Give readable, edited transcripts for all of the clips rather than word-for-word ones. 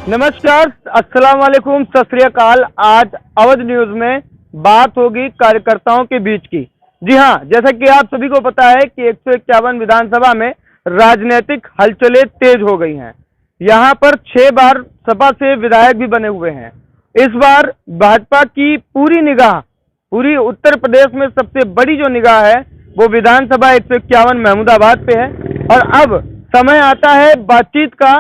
नमस्कार, अस्सलाम वालेकुम, सत श्री अकाल। आज अवध न्यूज में बात होगी कार्यकर्ताओं के बीच की। जी हाँ, जैसा कि आप सभी को पता है कि 151 विधानसभा में राजनीतिक हलचलें तेज हो गई हैं। यहाँ पर 6 बार सपा से विधायक भी बने हुए हैं। इस बार भाजपा की पूरी निगाह, पूरी उत्तर प्रदेश में सबसे बड़ी जो निगाह है वो विधानसभा 151 महमूदाबाद पे है। और अब समय आता है बातचीत का,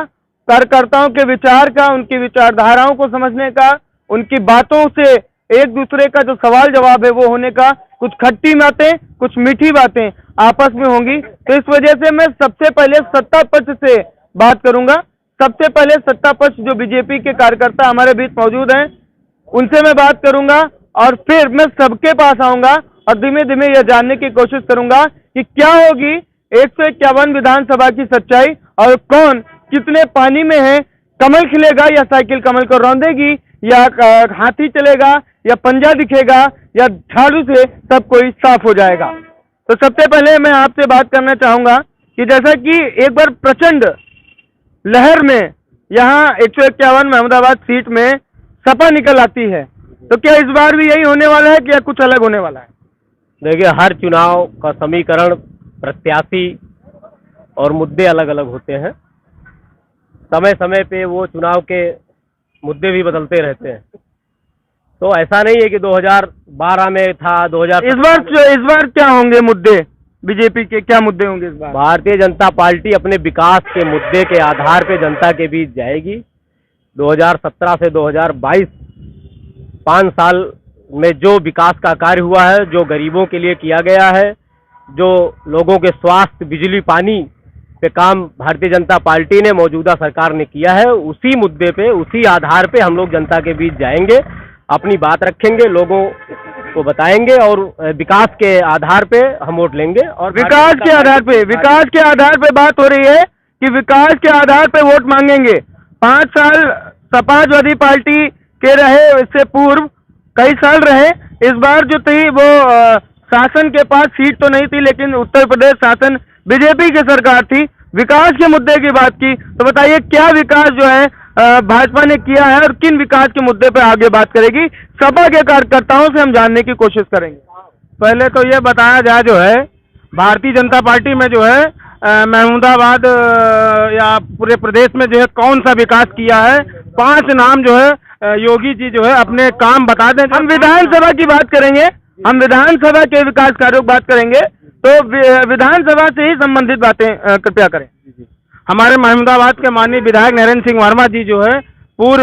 कार्यकर्ताओं के विचार का, उनकी विचारधाराओं को समझने का, उनकी बातों से एक दूसरे का जो सवाल जवाब है वो होने का। कुछ खट्टी बातें, कुछ मीठी बातें आपस में होंगी। तो इस वजह से मैं सबसे पहले सत्ता पक्ष से बात करूंगा। सबसे पहले सत्ता पक्ष जो बीजेपी के कार्यकर्ता हमारे बीच मौजूद हैं उनसे मैं बात करूंगा और फिर मैं सबके पास आऊंगा और धीमे धीमे यह जानने की कोशिश करूंगा कि क्या होगी 151 विधानसभा की सच्चाई और कौन कितने पानी में है। कमल खिलेगा या साइकिल कमल को रौंदेगी, या हाथी चलेगा या पंजा दिखेगा, या झाड़ू से सब कोई साफ हो जाएगा। तो सबसे पहले मैं आपसे बात करना चाहूंगा कि जैसा कि एक बार प्रचंड लहर में यहाँ 151 महमूदाबाद सीट में सपा निकल आती है, तो क्या इस बार भी यही होने वाला है कि या कुछ अलग होने वाला है? देखिए, हर चुनाव का समीकरण, प्रत्याशी और मुद्दे अलग अलग होते हैं। समय समय पे वो चुनाव के मुद्दे भी बदलते रहते हैं। तो ऐसा नहीं है कि 2012 में था, 2000 इस बार क्या होंगे मुद्दे? बीजेपी के क्या मुद्दे होंगे इस बार? भारतीय जनता पार्टी अपने विकास के मुद्दे के आधार पे जनता के बीच जाएगी। 2017 से 2022 5 साल में जो विकास का कार्य हुआ है, जो गरीबों के लिए किया गया है, जो लोगों के स्वास्थ्य, बिजली, पानी पे काम भारतीय जनता पार्टी ने, मौजूदा सरकार ने किया है, उसी मुद्दे पे, उसी आधार पे हम लोग जनता के बीच जाएंगे, अपनी बात रखेंगे, लोगों को बताएंगे और विकास के आधार पे हम वोट लेंगे। और विकास के आधार पे बात हो रही है कि विकास के आधार पे वोट मांगेंगे। 5 साल समाजवादी पार्टी के रहे, इससे पूर्व कई साल रहे। इस बार जो थी वो शासन के पास सीट तो नहीं थी, लेकिन उत्तर प्रदेश शासन बीजेपी की सरकार थी। विकास के मुद्दे की बात की, तो बताइए क्या विकास जो है भाजपा ने किया है और किन विकास के मुद्दे पे आगे बात करेगी? सपा के कार्यकर्ताओं से हम जानने की कोशिश करेंगे। पहले तो ये बताया जाए जो है भारतीय जनता पार्टी में जो है महमूदाबाद या पूरे प्रदेश में जो है कौन सा विकास किया है। 5 नाम जो है योगी जी जो है अपने काम बता दें। हम विधानसभा की बात करेंगे, हम विधानसभा के विकास कार्यों की बात करेंगे, तो विधानसभा से ही संबंधित बातें कृपया करें। हमारे महमूदाबाद के माननीय विधायक नरेंद्र सिंह वर्मा जी जो है पूर्व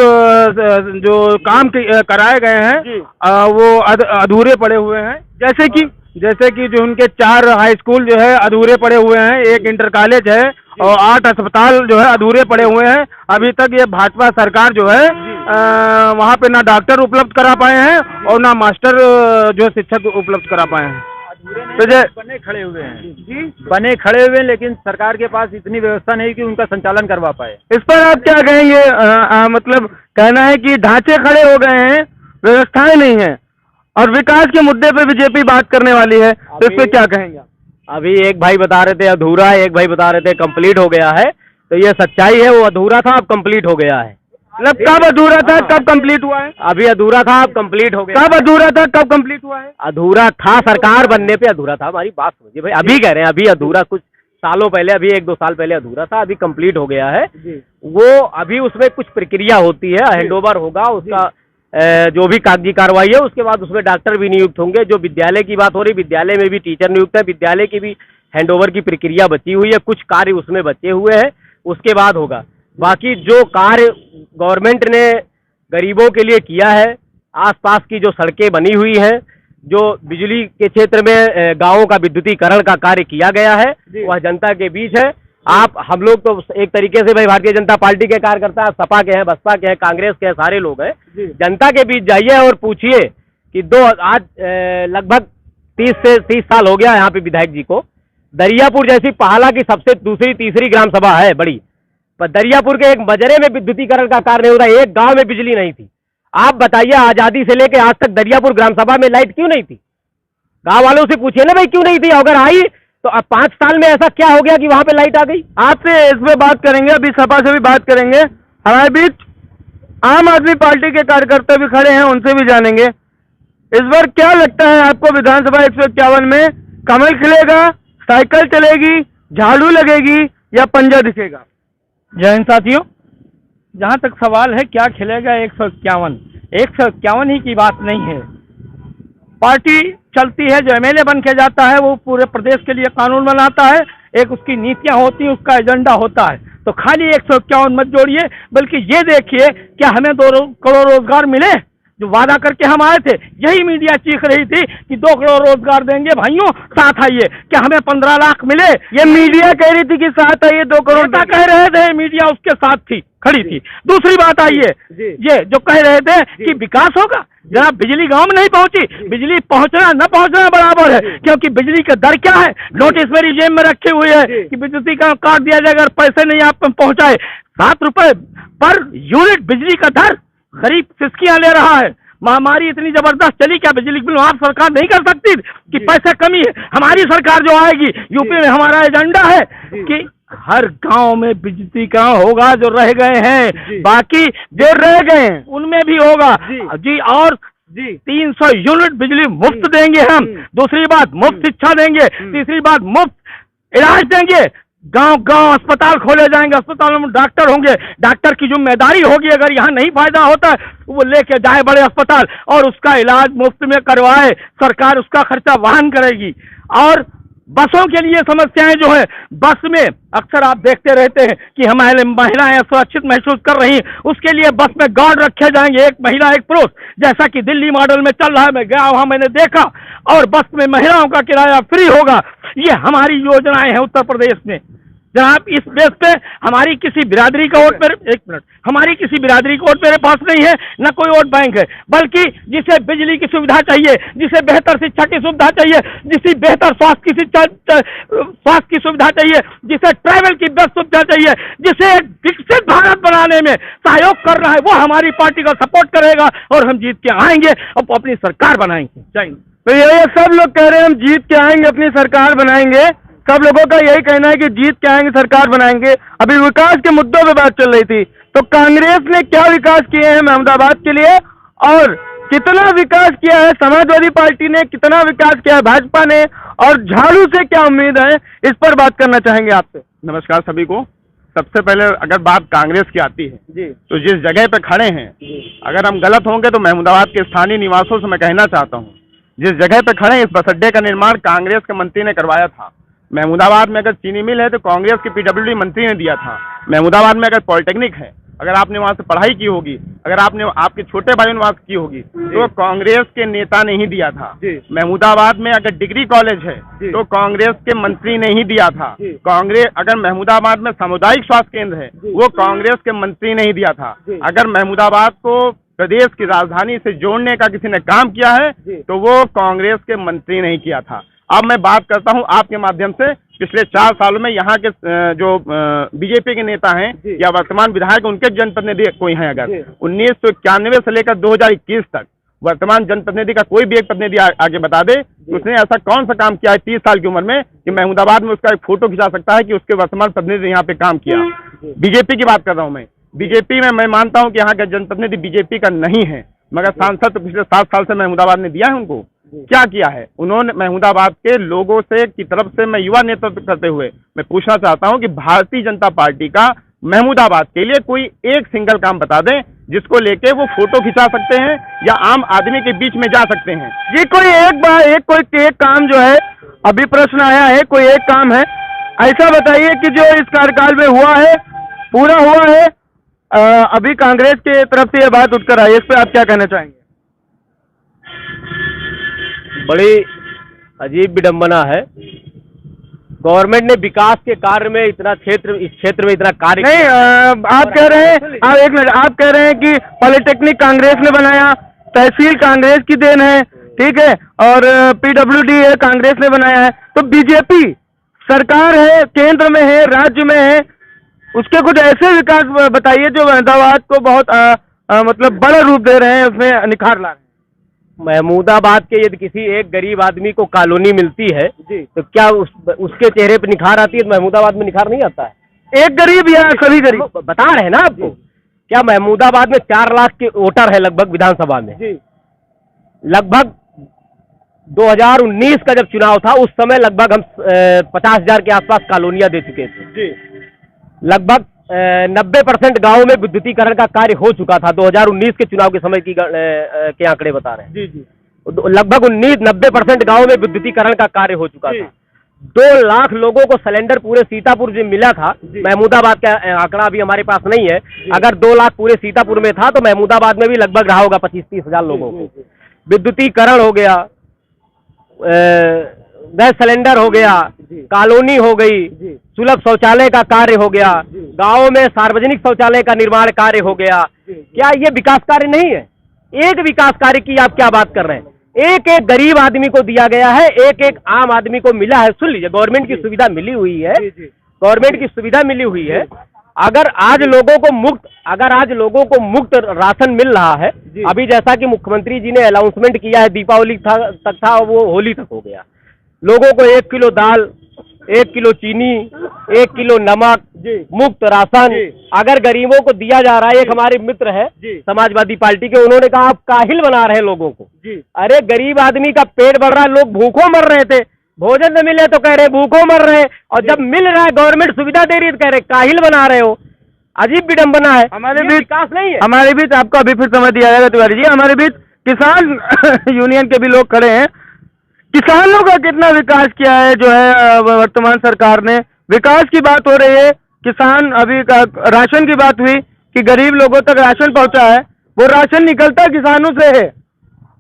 जो काम कराए गए हैं वो अधूरे पड़े हुए हैं। जैसे कि जो उनके 4 हाई स्कूल जो है अधूरे पड़े हुए हैं, 1 इंटर कॉलेज है और 8 अस्पताल जो है अधूरे पड़े हुए हैं। अभी तक ये भाजपा सरकार जो है वहाँ पे ना डॉक्टर उपलब्ध करा पाए हैं और ना मास्टर जो शिक्षक उपलब्ध करा पाए हैं। तो बने खड़े हुए हैं, लेकिन सरकार के पास इतनी व्यवस्था नहीं कि उनका संचालन करवा पाए। इस पर आप क्या कहेंगे? मतलब कहना है कि ढांचे खड़े हो गए हैं, व्यवस्थाएं नहीं है और विकास के मुद्दे पे बीजेपी बात करने वाली है, तो इस पे क्या कहेंगे? अभी एक भाई बता रहे थे अधूरा है, एक भाई बता रहे थे कंप्लीट हो गया है। तो ये सच्चाई है, वो अधूरा था, अब कंप्लीट हो गया है। मतलब कब अधूरा था, कब कंप्लीट हुआ है? अभी अधूरा था, अब कंप्लीट हो गया। कब अधूरा था, कब कंप्लीट हुआ है? अधूरा था, सरकार बनने पे अधूरा था। हमारी बात समझिए भाई, अभी कह रहे हैं अभी अधूरा, कुछ सालों पहले, अभी 1-2 साल पहले अधूरा था, अभी कंप्लीट हो गया है। वो अभी उसमें कुछ प्रक्रिया होती है, हैंडओवर होगा उसका, जो भी कागजी कार्रवाई है, उसके बाद उसमें डॉक्टर भी नियुक्त होंगे। जो विद्यालय की बात हो रही, विद्यालय में भी टीचर नियुक्त है, विद्यालय की भी हैंडओवर की प्रक्रिया बची हुई है, कुछ कार्य उसमें बचे हुए हैं, उसके बाद होगा। बाकी जो कार्य गवर्नमेंट ने गरीबों के लिए किया है, आसपास की जो सड़कें बनी हुई हैं, जो बिजली के क्षेत्र में गांवों का विद्युतीकरण का कार्य किया गया है, वह जनता के बीच है। हम लोग तो एक तरीके से भाई भारतीय जनता पार्टी के कार्यकर्ता, सपा के हैं, बसपा के हैं, कांग्रेस के हैं, सारे लोग हैं। जनता के बीच जाइए और पूछिए कि आज लगभग 30 से 30 साल हो गया यहाँ पे विधायक जी को। दरियापुर जैसी पहाला की सबसे दूसरी तीसरी ग्राम सभा है बड़ी, पर दरियापुर के एक मजरे में विद्युतीकरण का कार्य नहीं हो रहा, एक गांव में बिजली नहीं थी। आप बताइए, आजादी से लेकर आज तक दरियापुर ग्राम सभा में लाइट क्यों नहीं थी? गांव वालों से पूछिए ना भाई, क्यों नहीं थी? अगर आई तो अब 5 साल में ऐसा क्या हो गया कि वहां पे लाइट आ गई? आपसे इसमें बात करेंगे, अभी सपा से भी बात करेंगे। हमारे बीच आम आदमी पार्टी के कार्यकर्ता भी खड़े हैं, उनसे भी जानेंगे। इस बार क्या लगता है आपको, विधानसभा 151 में कमल खिलेगा, साइकिल चलेगी, झाड़ू लगेगी या पंजा दिखेगा? जय हिंद साथियों, जहाँ तक सवाल है क्या खिलेगा 151 ही की बात नहीं है। पार्टी चलती है, जो एमएलए बन के जाता है वो पूरे प्रदेश के लिए कानून बनाता है, एक उसकी नीतियां होती हैं, उसका एजेंडा होता है। तो खाली 151 मत जोड़िए, बल्कि ये देखिए क्या हमें 2 करोड़ रोजगार मिले जो वादा करके हम आए थे। यही मीडिया चीख रही थी कि 2 करोड़ रोजगार देंगे, भाइयों साथ आइए। क्या हमें 15 लाख मिले? ये मीडिया कह रही थी कि साथ आइए, 2 करोड़ कह रहे थे, मीडिया उसके साथ थी, खड़ी थी। दूसरी बात आइए, ये जो कह रहे थे कि विकास होगा, जनाब बिजली गांव में नहीं पहुंची, बिजली पहुंचना न पहुंचना बराबर है, क्योंकि बिजली का दर क्या है, नोटिस मेरी जेब में रखे हुए है कि बिजली का काट दिया जाएगा अगर पैसे नहीं आप पहुंचाए। 7 रुपए पर यूनिट बिजली का दर गरीब सिसकियां ले रहा है। महामारी इतनी जबरदस्त चली, क्या बिजली बिल माफ सरकार नहीं कर सकती कि पैसे कमी है? हमारी सरकार जो आएगी, यूपी में हमारा एजेंडा है कि हर गांव में बिजली का होगा, जो रह गए हैं, बाकी जो रह गए हैं उनमें भी होगा जी। और 300 यूनिट बिजली मुफ्त देंगे हम। दूसरी बात, मुफ्त शिक्षा देंगे। तीसरी बात, मुफ्त इलाज देंगे। गांव अस्पताल खोले जाएंगे, अस्पतालों में डॉक्टर होंगे। डॉक्टर की जिम्मेदारी होगी, अगर यहाँ नहीं फायदा होता है वो लेके जाए बड़े अस्पताल और उसका इलाज मुफ्त में करवाए, सरकार उसका खर्चा वहन करेगी। और बसों के लिए समस्याएं जो है, बस में अक्सर आप देखते रहते हैं कि हमारे महिलाएं सुरक्षित महसूस कर रही हैं, उसके लिए बस में गार्ड रखे जाएंगे, एक महिला एक पुरुष, जैसा कि दिल्ली मॉडल में चल रहा है। मैं गया वहां, मैंने देखा, और बस में महिलाओं का किराया फ्री होगा। ये हमारी योजनाएं हैं उत्तर प्रदेश में। जनाब इस बेस पे हमारी किसी बिरादरी का वोट मेरे, एक मिनट, हमारी किसी बिरादरी का वोट मेरे पास नहीं है, न कोई वोट बैंक है, बल्कि जिसे बिजली की सुविधा चाहिए, जिसे बेहतर शिक्षा की सुविधा चाहिए, जिसे बेहतर स्वास्थ्य की सुविधा चाहिए, जिसे ट्रैवल की बेस्ट सुविधा चाहिए, जिसे विकसित भारत बनाने में सहयोग कर रहा है, वो हमारी पार्टी का सपोर्ट करेगा और हम जीत के आएंगे और अपनी सरकार बनाएंगे। जय। तो ये सब लोग कह रहे हैं हम जीत के आएंगे, अपनी सरकार बनाएंगे। सब लोगों का यही कहना है कि जीत के आएंगे, सरकार बनाएंगे। अभी विकास के मुद्दों पे बात चल रही थी, तो कांग्रेस ने क्या विकास किए हैं महमूदाबाद के लिए और कितना विकास किया है समाजवादी पार्टी ने, कितना विकास किया है भाजपा ने, और झाड़ू से क्या उम्मीद है, इस पर बात करना चाहेंगे आपसे। नमस्कार सभी को। सबसे पहले अगर बात कांग्रेस की आती है जी, तो जिस जगह पे खड़े हैं, अगर हम गलत होंगे तो महमूदाबाद के स्थानीय निवासियों से मैं कहना चाहता हूँ, जिस जगह पे खड़े हैं, इस बस अड्डे का निर्माण कांग्रेस के मंत्री ने करवाया था। महमूदाबाद में अगर चीनी मिल है तो कांग्रेस के पीडब्ल्यूडी मंत्री ने दिया था। महमूदाबाद में अगर पॉलिटेक्निक है, अगर आपने वहाँ से पढ़ाई की होगी, अगर आपने आपके छोटे भाइयों ने वहाँ की होगी, तो कांग्रेस के नेता ने ही दिया था। महमूदाबाद में अगर डिग्री कॉलेज है तो कांग्रेस के मंत्री ने ही दिया था। कांग्रेस अगर महमूदाबाद में सामुदायिक स्वास्थ्य केंद्र है, वो कांग्रेस के मंत्री ने ही दिया था। अगर महमूदाबाद को प्रदेश की राजधानी से जोड़ने का किसी ने काम किया है तो वो कांग्रेस के मंत्री ने ही किया था। अब मैं बात करता हूं आपके माध्यम से, पिछले 4 सालों में यहाँ के जो बीजेपी के नेता हैं या वर्तमान विधायक, उनके जनप्रतिनिधि कोई हैं अगर 1991 से लेकर 2021 तक वर्तमान जनप्रतिनिधि का कोई भी एक प्रतिनिधि आगे बता दे उसने ऐसा कौन सा काम किया है 30 साल की उम्र में कि महमूदाबाद में उसका एक फोटो खिंचा सकता है कि उसके वर्तमान प्रतिनिधि यहाँ पे काम किया। बीजेपी की बात कर रहा हूँ बीजेपी में मैं मानता हूँ कि यहाँ का जनप्रतिनिधि बीजेपी का नहीं है, मगर सांसद तो पिछले 7 साल से महमूदाबाद ने दिया है। उनको क्या किया है उन्होंने? महमूदाबाद के लोगों से की तरफ से मैं युवा नेतृत्व करते हुए मैं पूछना चाहता हूं कि भारतीय जनता पार्टी का महमूदाबाद के लिए कोई एक सिंगल काम बता दें जिसको लेके वो फोटो खिंचा सकते हैं या आम आदमी के बीच में जा सकते हैं। जी कोई एक काम जो है, अभी प्रश्न आया है, कोई एक काम है ऐसा बताइए कि जो इस कार्यकाल में हुआ है, पूरा हुआ है। अभी कांग्रेस के तरफ से यह बात उठकर आई, इस पर आप क्या कहना चाहेंगे? बड़ी अजीब विडंबना है, गवर्नमेंट ने विकास के कार्य में इस क्षेत्र में इतना कार्य नहीं। आप कह रहे हैं, एक मिनट, आप कह रहे हैं कि पॉलिटेक्निक कांग्रेस ने बनाया, तहसील कांग्रेस की देन है, ठीक है, और पीडब्ल्यूडी है कांग्रेस ने बनाया है, तो बीजेपी सरकार है, केंद्र में है, राज्य में है, उसके कुछ ऐसे विकास बताइए जो महमूदाबाद को बहुत मतलब बड़ा रूप दे रहे हैं, उसमें निखार ला रहे हैं। महमूदाबाद के यदि किसी एक गरीब आदमी को कॉलोनी मिलती है तो क्या उसके चेहरे पे निखार आती है? तो महमूदाबाद में निखार नहीं आता है। एक गरीब या सभी गरीब? बता रहे हैं ना आपको क्या महमूदाबाद में 4 लाख के वोटर है लगभग विधानसभा में? जी लगभग 2019 का जब चुनाव था उस समय लगभग हम 50,000 के आसपास कॉलोनियां दे चुके थे जी। लगभग 90% गांवों में विद्युतीकरण का कार्य हो चुका था। 2019 के चुनाव के समय के आंकड़े बता रहे हैं। जी जी। लगभग 90% गांवों में विद्युतीकरण का कार्य हो चुका था। 2 लाख लोगों को सिलेंडर पूरे सीतापुर जो मिला था, महमूदाबाद का आंकड़ा अभी हमारे पास नहीं है, अगर 2 लाख पूरे सीतापुर में था तो महमूदाबाद में भी लगभग रहा होगा 25-30 हजार लोगों को। विद्युतीकरण हो गया, गैस सिलेंडर हो गया, कॉलोनी हो गई, सुलभ शौचालय का कार्य हो गया, गांवों में सार्वजनिक शौचालय का निर्माण कार्य हो गया। क्या ये विकास कार्य नहीं है? एक विकास कार्य की आप क्या बात कर रहे हैं? एक एक गरीब आदमी को दिया गया है, एक एक आम आदमी को मिला है। सुन लीजिए, गवर्नमेंट की सुविधा मिली हुई है, गवर्नमेंट की सुविधा मिली हुई है। अगर आज लोगों को मुफ्त राशन मिल रहा है, अभी जैसा कि मुख्यमंत्री जी ने अनाउंसमेंट किया है, दीपावली तक था, वो होली तक हो गया। लोगों को 1 किलो दाल, 1 किलो चीनी, 1 किलो नमक मुफ्त राशन अगर गरीबों को दिया जा रहा है। एक हमारे मित्र है समाजवादी पार्टी के, उन्होंने कहा आप काहिल बना रहे हैं लोगों को। अरे गरीब आदमी का पेट बढ़ रहा है, लोग भूखों मर रहे थे, भोजन न मिले तो कह रहे भूखों मर रहे, और जब मिल रहा है गवर्नमेंट सुविधा दे रही है तो कह रहे काहिल बना रहे हो। अजीब विडंबना है। हमारे बीच विकास नहीं है। हमारे बीच आपको अभी फिर समय दिया जाएगा तिवारी जी। हमारे बीच किसान यूनियन के भी लोग खड़े हैं। किसानों का कितना विकास किया है जो है वर्तमान सरकार ने? विकास की बात हो रही है, किसान अभी राशन की बात हुई कि गरीब लोगों तक राशन पहुंचा है, वो राशन निकलता किसानों से है।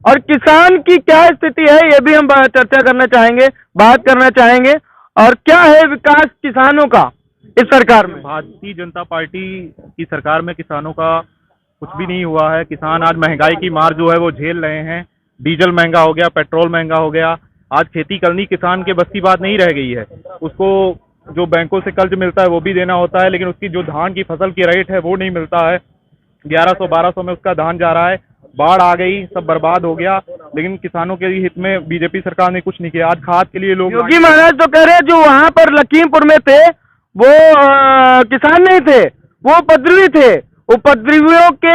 और किसान की क्या स्थिति है ये भी हम चर्चा करना चाहेंगे, बात करना चाहेंगे। और क्या है विकास किसानों का इस सरकार में? भारतीय जनता पार्टी की सरकार में किसानों का कुछ भी नहीं हुआ है। किसान आज महंगाई की मार जो है वो झेल रहे हैं। डीजल महंगा हो गया, पेट्रोल महंगा हो गया। आज खेती करनी किसान के बस की बात नहीं रह गई है। उसको जो बैंकों से कर्ज मिलता है वो भी देना होता है, लेकिन उसकी जो धान की फसल की रेट है वो नहीं मिलता है। 1100-1200 में उसका धान जा रहा है। बाढ़ आ गई, सब बर्बाद हो गया, लेकिन किसानों के हित में बीजेपी सरकार ने कुछ नहीं किया। आज खाद के लिए लोग, योगी महाराज तो कह रहे हैं जो वहां पर लखीमपुर में थे वो किसान नहीं थे, वो उपद्रवी थे। उपद्रवियों के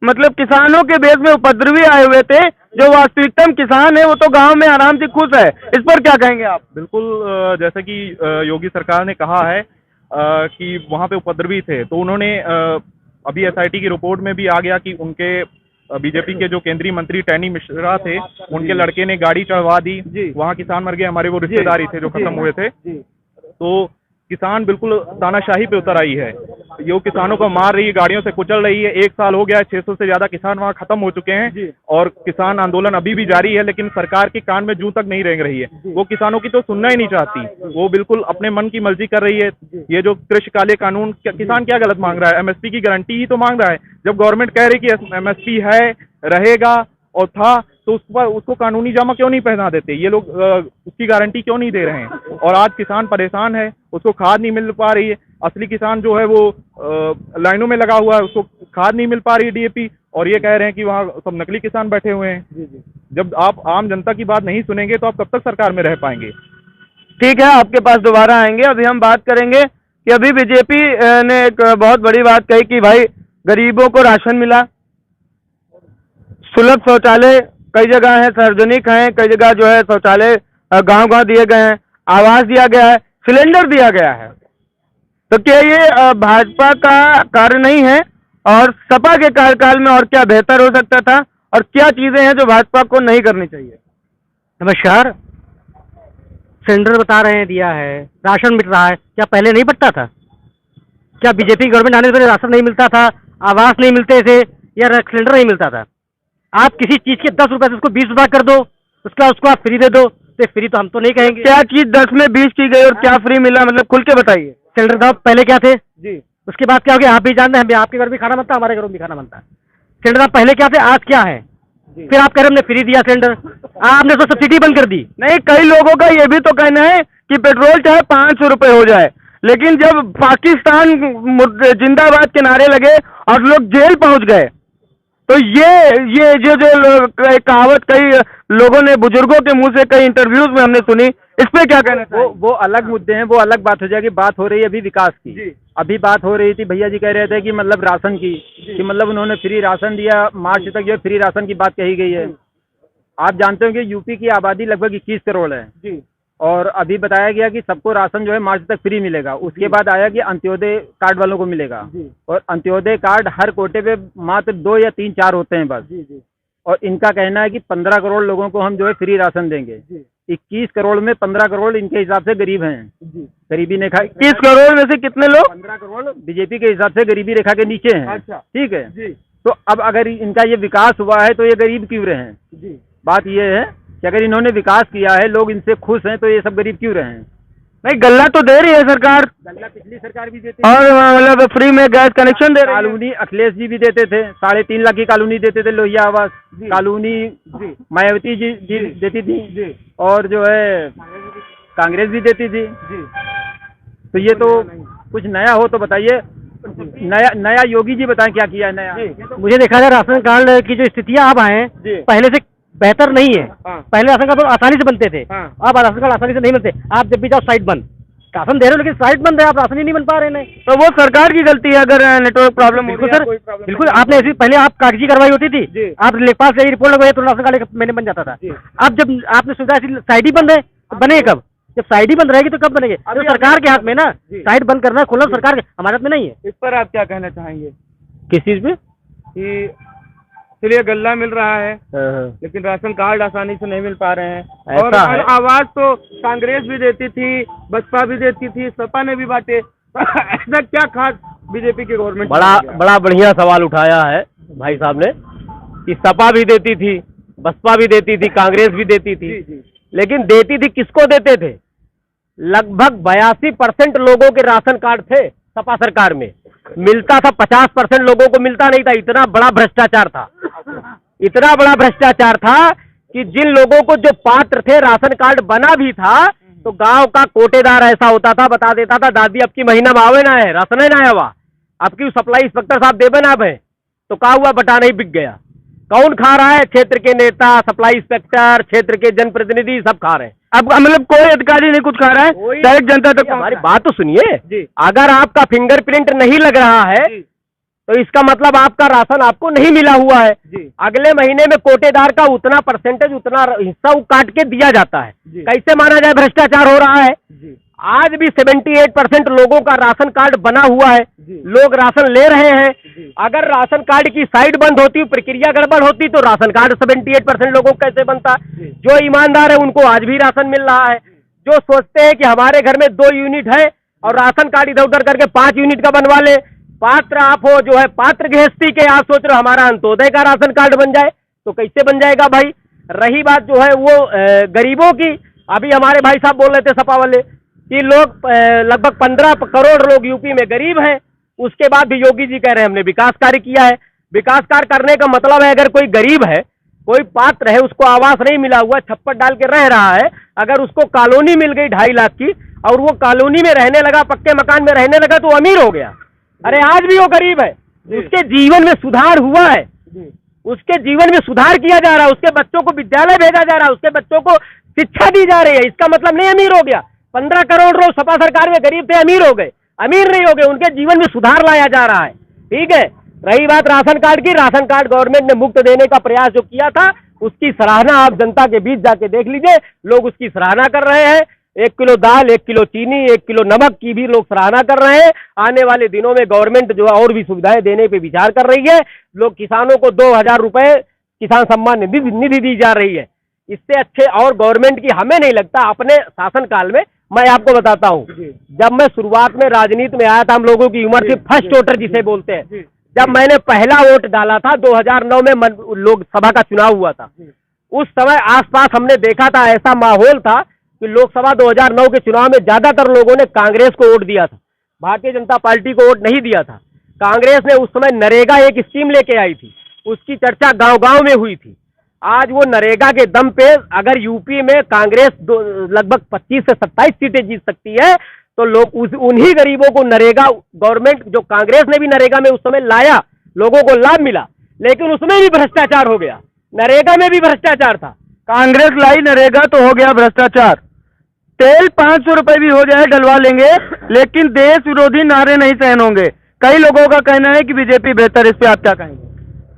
मतलब किसानों के बेस में उपद्रवी आए हुए थे। जो वास्तविकतम किसान है वो तो गांव में आराम से खुश है। इस पर क्या कहेंगे आप? बिल्कुल, जैसे कि योगी सरकार ने कहा है कि वहां पे उपद्रवी थे, तो उन्होंने अभी एसआईटी की रिपोर्ट में भी आ गया कि उनके बीजेपी के जो केंद्रीय मंत्री टैनी मिश्रा थे, उनके लड़के ने गाड़ी चढ़वा दी, वहाँ किसान मर गए। हमारे वो रिश्तेदारी थे जो खत्म हुए थे। तो किसान बिल्कुल तानाशाही पे उतर आई है। ये किसानों को मार रही है, गाड़ियों से कुचल रही है। 1 साल हो गया है, 600 से ज्यादा किसान वहाँ खत्म हो चुके हैं और किसान आंदोलन अभी भी जारी है, लेकिन सरकार के कान में जूं तक नहीं रेंग रही है। वो किसानों की तो सुनना ही नहीं चाहती, वो बिल्कुल अपने मन की मर्जी कर रही है। ये जो कृषि काले कानून, किसान क्या गलत मांग रहा है? एमएसपी की गारंटी ही तो मांग रहा है। जब गवर्नमेंट कह रही कि एमएसपी है, रहेगा और था, तो उस पर उसको कानूनी जामा क्यों नहीं पहना देते? ये लोग उसकी गारंटी क्यों नहीं दे रहे हैं? और आज किसान परेशान है, उसको खाद नहीं मिल पा रही है। असली किसान जो है वो लाइनों में लगा हुआ है, उसको खाद नहीं मिल पा रही है, डीएपी, और ये कह रहे हैं कि वहाँ सब नकली किसान बैठे हुए हैं। जब आप आम जनता की बात नहीं सुनेंगे तो आप कब तक सरकार में रह पाएंगे? ठीक है, आपके पास दोबारा आएंगे। अभी हम बात करेंगे कि अभी बीजेपी ने एक बहुत बड़ी बात कही कि भाई गरीबों को राशन मिला, सुलभ शौचालय कई जगह है, सार्वजनिक हैं, कई जगह जो है शौचालय गांव-गांव दिए गए हैं, आवास दिया गया है, सिलेंडर दिया गया है। तो क्या ये भाजपा का कार्य नहीं है? और सपा के कार्यकाल में और क्या बेहतर हो सकता था, और क्या चीजें हैं जो भाजपा को नहीं करनी चाहिए? नमस्कार। सिलेंडर बता रहे हैं दिया है, राशन मिल रहा है, क्या पहले नहीं बंटता था? क्या बीजेपी गवर्नमेंट आने से पहले राशन नहीं मिलता था, आवास नहीं मिलते थे, या सिलेंडर नहीं मिलता था? आप किसी चीज के 10 रुपए से उसको 20 रुपया कर दो, उसको आप फ्री दे दो, तो फ्री तो हम तो नहीं कहेंगे। क्या चीज 10 में 20 की गई और क्या फ्री मिला, मतलब खुल के बताइए। सिलेंडर दाम पहले क्या थे जी, उसके बाद क्या हो गया? आप भी जानते हैं, आपके घर भी खाना बनता है, हमारे घर में भी खाना बनता है। सिलेंडर दाम पहले क्या थे, आज क्या है? फिर आप कह रहे हमने फ्री दिया सिलेंडर, आपने उसको सब्सिडी बंद कर दी। नहीं, कई लोगों का ये भी तो कहना है कि पेट्रोल चाहे 500 रुपए हो जाए, लेकिन जब पाकिस्तान जिंदाबाद के नारे लगे और लोग जेल पहुंच गए, तो ये जो कहावत लोगों ने, बुजुर्गों के मुंह से कई इंटरव्यूज में हमने सुनी, इस पे क्या कहना चाहिए? वो अलग मुद्दे हैं, वो अलग बात हो जाएगी। बात हो रही है अभी विकास की। अभी बात हो रही थी, भैया जी कह रहे थे कि मतलब राशन की, कि मतलब उन्होंने फ्री राशन दिया, मार्च तक जो फ्री राशन की बात कही गई है। आप जानते हो कि यूपी की आबादी लगभग 21 करोड़ है जी, और अभी बताया गया कि सबको राशन जो है मार्च तक फ्री मिलेगा। उसके बाद आया कि अंत्योदय कार्ड वालों को मिलेगा, और अंत्योदय कार्ड हर कोटे पे मात्र 2 या 3-4 होते हैं बस। और इनका कहना है कि 15 करोड़ लोगों को हम जो है फ्री राशन देंगे। 21 करोड़ में 15 करोड़ इनके हिसाब से गरीब हैं, गरीबी रेखा। 30 करोड़ में से कितने लोग? 15 करोड़ बीजेपी के हिसाब से गरीबी रेखा के नीचे हैं। अच्छा। ठीक है तो अब अगर इनका ये विकास हुआ है तो ये गरीब क्यों रहे हैं? बात ये है कि अगर इन्होंने विकास किया है, लोग इनसे खुश हैं, तो ये सब गरीब क्यों रहे हैं? नहीं, गल्ला तो दे रही है सरकार, गल्ला पिछली सरकार भी देती और मतलब फ्री में गैस कनेक्शन दे रही है। कॉलोनी अखिलेश जी भी देते थे, 3.5 लाख की कॉलोनी देते थे, लोहिया आवास कॉलोनी मायावती जी देती थी, और जो है कांग्रेस भी देती थी। तो ये तो कुछ नया हो तो बताइए। नया योगी जी बताएं क्या किया है नया? मुझे देखा जाए राशन कार्ड की जो स्थितियाँ अब हैं पहले से बेहतर नहीं है। पहले राशन कार्ड तो आसानी से बनते थे, अब राशन कार्ड आसानी से नहीं मिलते। आप जब भी जाओ साइट बंद, राशन दे रहे हो लेकिन साइट बंद है, आप राशन ही नहीं बन पा रहे हैं। तो वो सरकार की गलती है अगर नेटवर्क प्रॉब्लम। बिल्कुल सर, बिल्कुल। आपने ऐसी पहले आप कागजी कार्रवाई होती थी, आप लेखपाल से रिपोर्ट लगवाइए तो राशन कार्ड एक महीने बन जाता था। अब जब आपने सुविधा ऐसी साइट ही बंद है तो बनेगा कब? जब साइट ही बंद रहेगी तो कब बनेंगे? तो सरकार के हाथ में ना, साइट बंद करना खोलना सरकार के, हमारे हाथ में नहीं है। इस पर आप क्या कहना चाहेंगे किस चीज पे? कि चलिए गल्ला मिल रहा है लेकिन राशन कार्ड आसानी से नहीं मिल पा रहे हैं, और आवाज तो कांग्रेस भी देती थी, बसपा भी देती थी, सपा ने भी बांटे, ऐसा क्या खास बीजेपी की गवर्नमेंट? बड़ा बढ़िया सवाल उठाया है भाई साहब ने कि सपा भी देती थी, बसपा भी देती थी, कांग्रेस भी देती थी, लेकिन देती थी किसको देते थे? लगभग 82% लोगों के राशन कार्ड थे सपा सरकार में, मिलता था 50% लोगों को मिलता नहीं था। इतना बड़ा भ्रष्टाचार था, इतना बड़ा भ्रष्टाचार था कि जिन लोगों को जो पात्र थे, राशन कार्ड बना भी था तो गांव का कोटेदार ऐसा होता था, बता देता था दादी अब की महीना में आवे ना है, राशन है ना आवा, अब की सप्लाई इंस्पेक्टर साहब देवे ना है, तो का हुआ बटा नहीं बिक गया। कौन खा रहा है? क्षेत्र के नेता, सप्लाई इंस्पेक्टर, क्षेत्र के जनप्रतिनिधि सब खा रहे हैं। अब मतलब कोई अधिकारी नहीं कुछ खा रहा है, डायरेक्ट जनता तक। हमारी बात तो सुनिए, अगर आपका फिंगरप्रिंट नहीं लग रहा है तो इसका मतलब आपका राशन आपको नहीं मिला हुआ है। अगले महीने में कोटेदार का उतना परसेंटेज, उतना हिस्सा वो काट के दिया जाता है। कैसे माना जाए भ्रष्टाचार हो रहा है? आज भी 78% लोगों का राशन कार्ड बना हुआ है, लोग राशन ले रहे हैं। अगर राशन कार्ड की साइट बंद होती, प्रक्रिया गड़बड़ होती, तो राशन कार्ड 78% लोगों को कैसे बनता? जो ईमानदार है उनको आज भी राशन मिल रहा है। जो सोचते हैं कि हमारे घर में 2 यूनिट है और राशन कार्ड इधर उधर करके 5 यूनिट का बनवा ले, पात्र आप हो जो है पात्र गृहस्थी के, आप सोच रहे हो हमारा अंत्योदय का राशन कार्ड बन जाए, तो कैसे बन जाएगा भाई? रही बात जो है वो गरीबों की, अभी हमारे भाई साहब बोल रहे थे सपा वाले कि लोग लगभग 15 करोड़ लोग यूपी में गरीब हैं। उसके बाद भी योगी जी कह रहे हैं हमने विकास कार्य किया है। विकास कार्य करने का मतलब है अगर कोई गरीब है, कोई पात्र है, उसको आवास नहीं मिला हुआ, छप्पर डाल के रह रहा है, अगर उसको कॉलोनी मिल गई 2.5 लाख की और वो कॉलोनी में रहने लगा, पक्के मकान में रहने लगा, तो अमीर हो गया। अरे आज भी वो गरीब है, उसके जीवन में सुधार हुआ है, उसके जीवन में सुधार किया जा रहा है, उसके बच्चों को विद्यालय भेजा जा रहा है, उसके बच्चों को शिक्षा दी जा रही है। इसका मतलब नहीं अमीर हो गया। 15 करोड़ लोग सपा सरकार में गरीब थे, अमीर हो गए? अमीर नहीं हो गए, उनके जीवन में सुधार लाया जा रहा है। ठीक है, रही बात राशन कार्ड की, राशन कार्ड गवर्नमेंट ने मुफ्त देने का प्रयास जो किया था उसकी सराहना आप जनता के बीच जाके देख लीजिए, लोग उसकी सराहना कर रहे हैं। 1 किलो दाल, 1 किलो चीनी, 1 किलो नमक की भी लोग सराहना कर रहे हैं। आने वाले दिनों में गवर्नमेंट जो है और भी सुविधाएं देने पे विचार कर रही है। लोग किसानों को 2000 रुपए किसान सम्मान निधि दी जा रही है। इससे अच्छे और गवर्नमेंट की हमें नहीं लगता अपने शासनकाल में। मैं आपको बताता हूँ, जब मैं शुरुआत में राजनीति में आया था, हम लोगों की उम्र थी फर्स्ट वोटर जिसे बोलते हैं, जब मैंने पहला वोट डाला था 2009 में लोकसभा का चुनाव हुआ था, उस समय आसपास हमने देखा था ऐसा माहौल था कि लोकसभा 2009 के चुनाव में ज्यादातर लोगों ने कांग्रेस को वोट दिया था, भारतीय जनता पार्टी को वोट नहीं दिया था। कांग्रेस ने उस समय नरेगा एक स्कीम लेके आई थी, उसकी चर्चा गांव-गांव में हुई थी। आज वो नरेगा के दम पे अगर यूपी में कांग्रेस लगभग 25 से 27 सीटें जीत सकती है, तो लोग उन्हीं गरीबों को नरेगा गवर्नमेंट जो कांग्रेस ने भी नरेगा में उस समय लाया, लोगों को लाभ मिला, लेकिन उसमें भी भ्रष्टाचार हो गया। नरेगा में भी भ्रष्टाचार था, कांग्रेस लाई नरेगा तो हो गया भ्रष्टाचार, तेल 500 रुपए भी हो जाए डलवा लेंगे, लेकिन देश विरोधी नारे नहीं सहन होंगे। कई लोगों का कहना है कि बीजेपी बेहतर, इस पे आप क्या कहेंगे?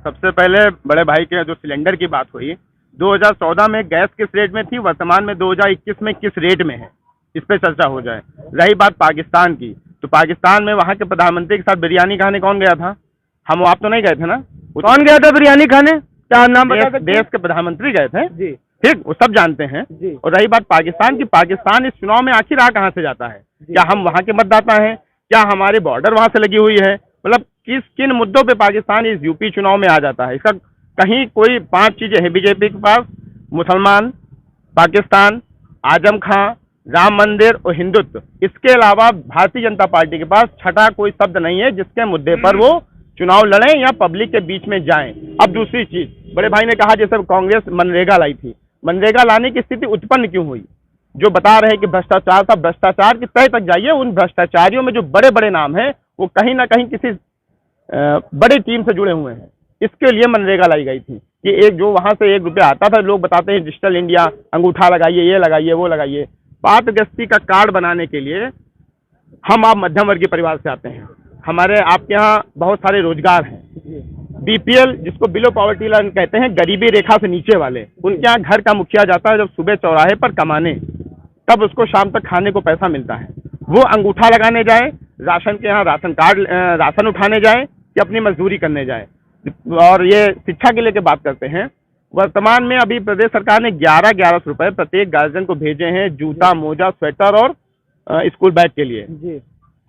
सबसे पहले बड़े भाई के जो सिलेंडर की बात हुई, 2014 में गैस किस रेट में थी, वर्तमान में 2021 में किस रेट में है, इस पे चर्चा हो जाए। रही बात पाकिस्तान की, तो पाकिस्तान में वहाँ के प्रधानमंत्री के साथ बिरयानी खाने कौन गया था? हम आप तो नहीं गए थे ना? कौन गया था बिरयानी खाने? क्या नाम बता सकते हैं? देश के प्रधानमंत्री गए थे जी ठीक, वो सब जानते हैं। जी। और रही बात पाकिस्तान की, पाकिस्तान इस चुनाव में आखिर आ कहाँ से जाता है? क्या हम वहाँ के मतदाता हैं? क्या हमारे बॉर्डर वहाँ से लगी हुई है? मतलब किन मुद्दों पे पाकिस्तान इस यूपी चुनाव में आ जाता है? इसका कहीं कोई 5 चीजें हैं बीजेपी के पास: मुसलमान, पाकिस्तान, आजम खां, राम मंदिर और हिंदुत्व। इसके अलावा भारतीय जनता पार्टी के पास छठा कोई शब्द नहीं है जिसके मुद्दे पर वो चुनाव लड़ें या पब्लिक के बीच में जाएं। अब दूसरी चीज, बड़े भाई ने कहा जैसे कांग्रेस मनरेगा लाई थी, मनरेगा लाने की स्थिति उत्पन्न क्यों हुई? जो बता रहे कि भ्रष्टाचार था, भ्रष्टाचार की तह तक जाइए। उन भ्रष्टाचारियों में जो बड़े बड़े नाम हैं वो कहीं ना कहीं किसी बड़ी टीम से जुड़े हुए हैं। इसके लिए मनरेगा लाई गई थी कि एक जो वहां से 1 रुपया आता था, लोग बताते हैं डिजिटल इंडिया, अंगूठा लगाइए, ये लगाइए, वो लगाइए। पात्रगस्ती का कार्ड बनाने के लिए हम आप मध्यम वर्गीय परिवार से आते हैं, हमारे आपके यहाँ बहुत सारे रोजगार हैं। बीपीएल, जिसको बिलो पॉवर्टी लाइन कहते हैं, गरीबी रेखा से नीचे वाले, उनके यहाँ घर का मुखिया जाता है जब सुबह चौराहे पर कमाने, तब उसको शाम तक खाने को पैसा मिलता है। वो अंगूठा लगाने जाए, राशन के यहाँ राशन कार्ड, राशन उठाने जाए कि अपनी मजदूरी करने जाए। और ये शिक्षा के लेके बात करते हैं, वर्तमान में अभी प्रदेश सरकार ने 1100 रुपए प्रत्येक गार्जियन को भेजे हैं, जूता, मोजा, स्वेटर और स्कूल बैग के लिए। जी।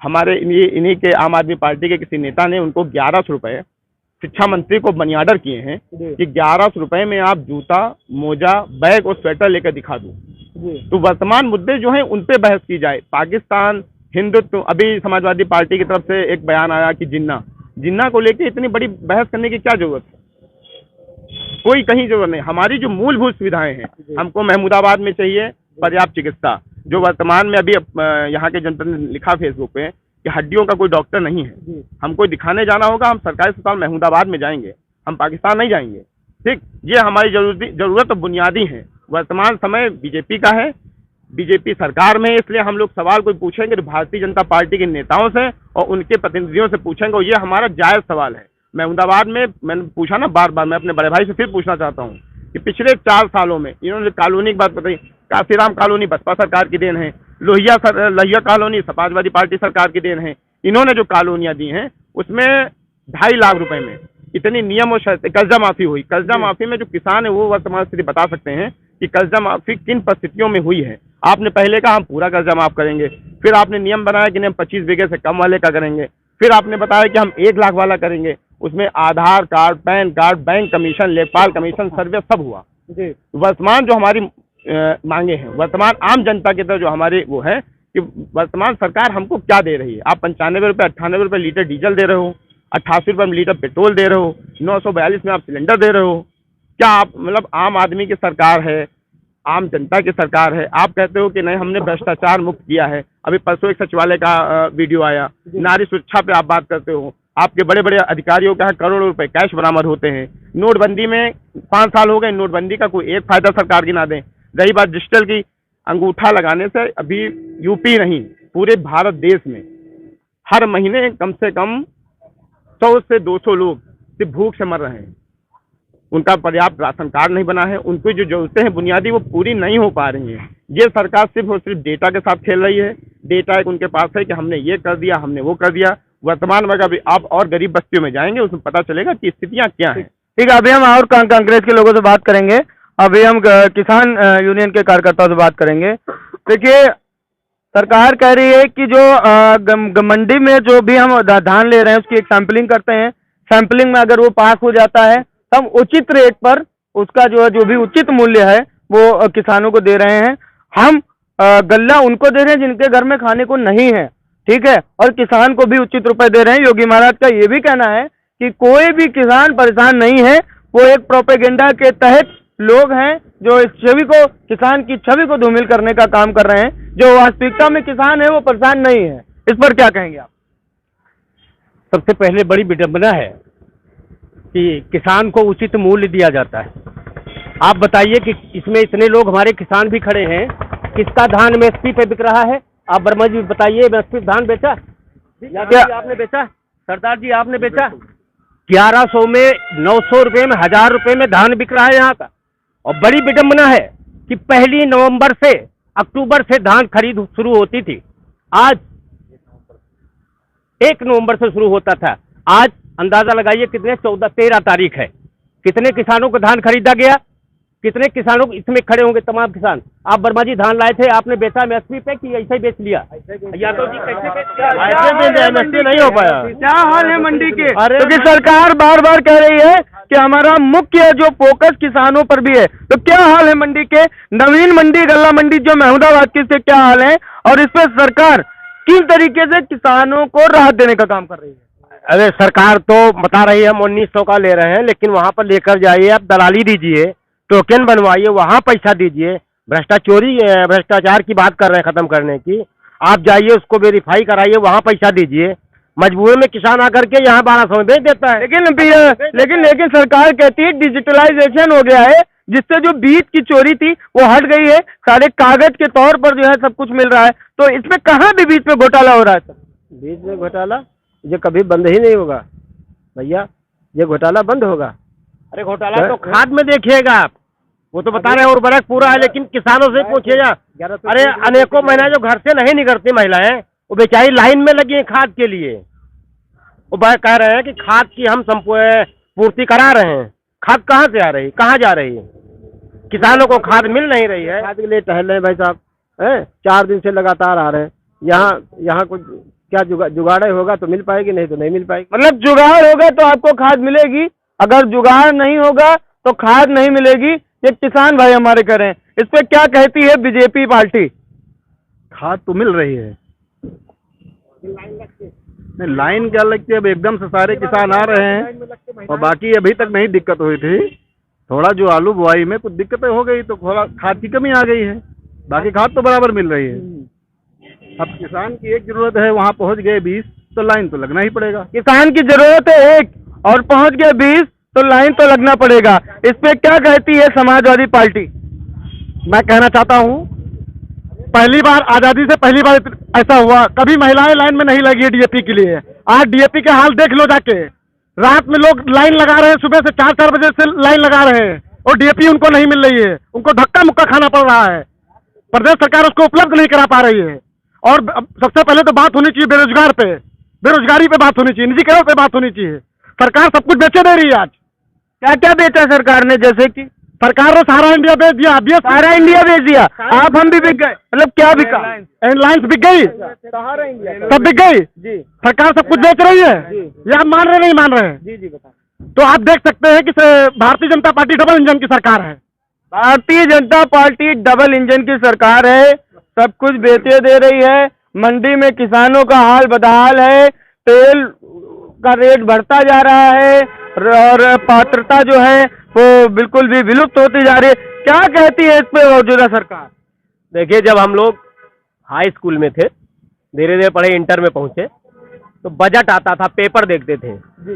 हमारे इन्हीं के आम आदमी पार्टी के किसी नेता ने उनको 1100 रुपए शिक्षा मंत्री को मनी ऑर्डर किए हैं कि 1100 रुपए में आप जूता, मोजा, बैग और स्वेटर लेकर दिखा दो। तो वर्तमान मुद्दे जो हैं उन पे बहस की जाए। पाकिस्तान, हिंदुत्व, अभी समाजवादी पार्टी की तरफ से एक बयान आया कि जिन्ना को लेके इतनी बड़ी बहस करने की क्या जरूरत है? कोई कहीं जरूरत नहीं। हमारी जो मूलभूत सुविधाएं हैं, हमको महमूदाबाद में चाहिए पर्याप्त चिकित्सा, जो वर्तमान में अभी यहाँ के जनता ने लिखा फेसबुक पे कि हड्डियों का कोई डॉक्टर नहीं है। हमको दिखाने जाना होगा, हम सरकारी अस्पताल महमूदाबाद में जाएंगे, हम पाकिस्तान नहीं जाएंगे। ठीक, ये हमारी जरूरत बुनियादी है। वर्तमान समय बीजेपी का है, बीजेपी सरकार में है, इसलिए हम लोग सवाल कोई पूछेंगे तो भारतीय जनता पार्टी के नेताओं से और उनके प्रतिनिधियों से पूछेंगे, और ये हमारा जायज सवाल है। महमूदाबाद में मैंने पूछा ना बार बार, मैं अपने बड़े भाई से फिर पूछना चाहता हूँ कि पिछले 4 सालों में इन्होंने कॉलोनी की बात बताई, काशीराम कॉलोनी बसपा सरकार की देन है, लोहिया कॉलोनी समाजवादी पार्टी सरकार की देन है। इन्होंने जो कॉलोनियां दी हैं उसमें 2.5 लाख रुपए में इतनी नियम और शर्त, कर्जा माफी हुई। कर्जा माफी में जो किसान है वो वर्तमान स्थिति बता सकते हैं कि कर्जा माफी किन परिस्थितियों में हुई है। आपने पहले कहा हम पूरा कर्जा माफ करेंगे, फिर आपने नियम बनाया कि हम 25 बीघे से कम वाले का करेंगे, फिर आपने बताया कि हम 1 लाख वाला करेंगे। उसमें Aadhaar card, pan card, bank commission, लेखपाल कमीशन, सर्वे सब हुआ। वर्तमान जो हमारी मांगे हैं, वर्तमान आम जनता की तरफ जो हमारी वो है कि वर्तमान सरकार हमको क्या दे रही है। आप 95 रुपये 98 रुपये लीटर डीजल दे रहे हो, 88 रुपये लीटर पेट्रोल दे रहे हो, 942 में आप सिलेंडर दे रहे हो। क्या आप मतलब आम आदमी की सरकार है, आम जनता की सरकार है? आप कहते हो कि नहीं हमने भ्रष्टाचार मुक्त किया है। अभी परसों एक सचिवालय का वीडियो आया, नारी सुरक्षा पे आप बात करते हो। आपके बड़े बड़े अधिकारियों के यहाँ करोड़ों रुपए कैश बरामद होते हैं। नोटबंदी में 5 साल हो गए, नोटबंदी का कोई एक फायदा सरकार की ना दें। रही बात डिजिटल की, अंगूठा लगाने से अभी यूपी नहीं पूरे भारत देश में हर महीने कम से कम 100 से 200 लोग सिर्फ भूख से मर रहे हैं। उनका पर्याप्त राशन कार्ड नहीं बना है, उनको जो जरूरतें हैं बुनियादी वो पूरी नहीं हो पा रही हैं। ये सरकार सिर्फ और सिर्फ डेटा के साथ खेल रही है। डेटा एक उनके पास है कि हमने ये कर दिया, हमने वो कर दिया। वर्तमान में अभी आप और गरीब बस्तियों में जाएंगे, उसमें पता चलेगा कि स्थितियां क्या हैं। ठीक है, अभी हम और कांग्रेस के लोगों से बात करेंगे। अभी हम किसान यूनियन के कार्यकर्ताओं से बात करेंगे। देखिए, सरकार कह रही है कि जो मंडी में जो भी हम धान ले रहे हैं उसकी एक सैंपलिंग करते हैं, सैंपलिंग में अगर वो पास हो जाता है तब उचित रेट पर उसका जो भी उचित मूल्य है वो किसानों को दे रहे हैं। हम गल्ला उनको दे रहे हैं जिनके घर में खाने को नहीं है, ठीक है, और किसान को भी उचित रुपए दे रहे हैं। योगी महाराज का ये भी कहना है कि कोई भी किसान परेशान नहीं है, वो एक प्रोपेगेंडा के तहत लोग हैं जो इस छवि को, किसान की छवि को धूमिल करने का काम कर रहे हैं। जो वास्तविकता में किसान है वो परेशान नहीं है। इस पर क्या कहेंगे आप? सबसे पहले बड़ी विडंबना है कि किसान को उचित मूल्य दिया जाता है, आप बताइए कि इसमें इतने लोग हमारे किसान भी खड़े हैं, किसका धान एमएसपी पे बिक रहा है? आप वर्मा जी बताइए, एमएसपी धान बेचा? क्या आपने बेचा? सरदार जी आपने बेचा? 1100 में, 900 रुपए में, 1000 रुपए में धान बिक रहा है यहाँ का। और बड़ी विडंबना है कि 1 नवंबर से अक्टूबर से धान खरीद शुरू होती थी, आज 1 नवंबर से शुरू होता था। आज अंदाजा लगाइए कितने, 13 तारीख है, कितने किसानों को धान खरीदा गया? कितने किसानों को इसमें खड़े होंगे? तमाम किसान। आप वर्मा जी धान लाए थे, आपने बेचा एमएसपी पे कि ऐसे ही बेच लिया? यादव जी कैसे बेच लिया? एमएसपी नहीं हो पाया। क्या हाल है मंडी के? क्योंकि सरकार बार बार कह रही है कि हमारा मुख्य जो फोकस किसानों पर भी है, तो क्या हाल है मंडी के? नवीन मंडी, गल्ला मंडी जो महमूदाबाद की, से क्या हाल है और इस पे सरकार किस तरीके से किसानों को राहत देने का काम कर रही है? अरे सरकार तो बता रही है हम 1900 का ले रहे हैं, लेकिन वहां पर लेकर जाइए, आप दलाली दीजिए, टोकन बनवाइए, वहां पैसा दीजिए। भ्रष्टाचार की बात कर रहे हैं खत्म करने की, आप जाइए उसको वेरीफाई कराइए, वहां पैसा दीजिए। मजबूरी में किसान आकर के यहाँ 1200 में बेच देता है। लेकिन सरकार कहती है डिजिटलाइजेशन हो गया है, जिससे जो बीज की चोरी थी वो हट गई है, सारे कागज के तौर पर जो है सब कुछ मिल रहा है। तो इसमें कहाँ भी बीच में घोटाला हो रहा है? सर बीच में घोटाला ये कभी बंद ही नहीं होगा भैया, ये घोटाला बंद होगा। अरे घोटाला तो खाद में देखिएगा आप, वो तो बता रहे हैं उर्वरक पूरा है, लेकिन किसानों से पूछिएगा। अरे अनेकों महीना जो घर से नहीं निकलती महिलाएं, वो बेचारी लाइन में लगी है खाद के लिए। वो कह रहे हैं कि खाद की हम पूर्ति करा रहे हैं, खाद कहाँ से आ रही, कहाँ जा रही है? किसानों को खाद मिल नहीं रही है। खाद के लिए टहल रहे हैं भाई साहब, 4 दिन से लगातार आ रहे हैं। यहाँ कुछ क्या जुगाड़ होगा तो मिल पाएगी, नहीं तो नहीं मिल पाएगी। मतलब जुगाड़ होगा तो आपको खाद मिलेगी, अगर जुगाड़ नहीं होगा तो खाद नहीं मिलेगी, ये किसान भाई हमारे कह रहे हैं। इस पे क्या कहती है बीजेपी पार्टी? खाद तो मिल रही है, नहीं लाइन क्या लगती है? अब एकदम से सारे किसान आ रहे हैं, और बाकी अभी तक नहीं दिक्कत हुई थी। थोड़ा जो आलू बुआई में कुछ दिक्कतें हो गई तो थोड़ा खाद की कमी आ गई है, बाकी खाद तो बराबर मिल रही है। अब किसान की एक जरूरत है, वहाँ पहुँच गए 20 तो लाइन तो लगना ही पड़ेगा। किसान की जरूरत है एक और पहुंच गए 20 तो लाइन तो लगना पड़ेगा। इस पे क्या कहती है समाजवादी पार्टी? मैं कहना चाहता हूँ, पहली बार आजादी से पहली बार ऐसा हुआ, कभी महिलाएं लाइन में नहीं लगी है डीएपी के लिए। आज डीएपी के हाल देख लो जाके, रात में लोग लाइन लगा रहे हैं, सुबह से 4-4 बजे से लाइन लगा रहे हैं और डीएपी उनको नहीं मिल रही है, उनको धक्का मुक्का खाना पड़ रहा है। प्रदेश सरकार उसको उपलब्ध नहीं करा पा रही है। और सबसे पहले तो बात होनी चाहिए बेरोजगार पे, बेरोजगारी पे बात होनी चाहिए, निजीकरण पे बात होनी चाहिए। सरकार सब कुछ बेचे दे रही है। आज क्या क्या बेचा सरकार ने? जैसे कि सरकार ने सारा इंडिया बेच दिया, सारा इंडिया बेच दिया, आप हम भी बिक गए। मतलब क्या बिका? एयरलाइंस बिक गई, सब बिक गई जी। सरकार सब कुछ बेच रही है, ये आप मान रहे नहीं मान रहे हैं? जी जी बता। तो आप देख सकते हैं कि Bharatiya Janata party double engine की सरकार है। Bharatiya Janata party double engine की सरकार है, सब कुछ बेचे दे रही है। मंडी में किसानों का हाल बदहाल है, तेल का रेट बढ़ता जा रहा है और पात्रता जो है वो बिल्कुल भी विलुप्त होती जा रही है। क्या कहती है इस पे मौजूदा सरकार? देखिए, जब हम लोग हाई स्कूल में थे, धीरे धीरे पढ़े इंटर में पहुंचे, तो बजट आता था, पेपर देखते थे जी।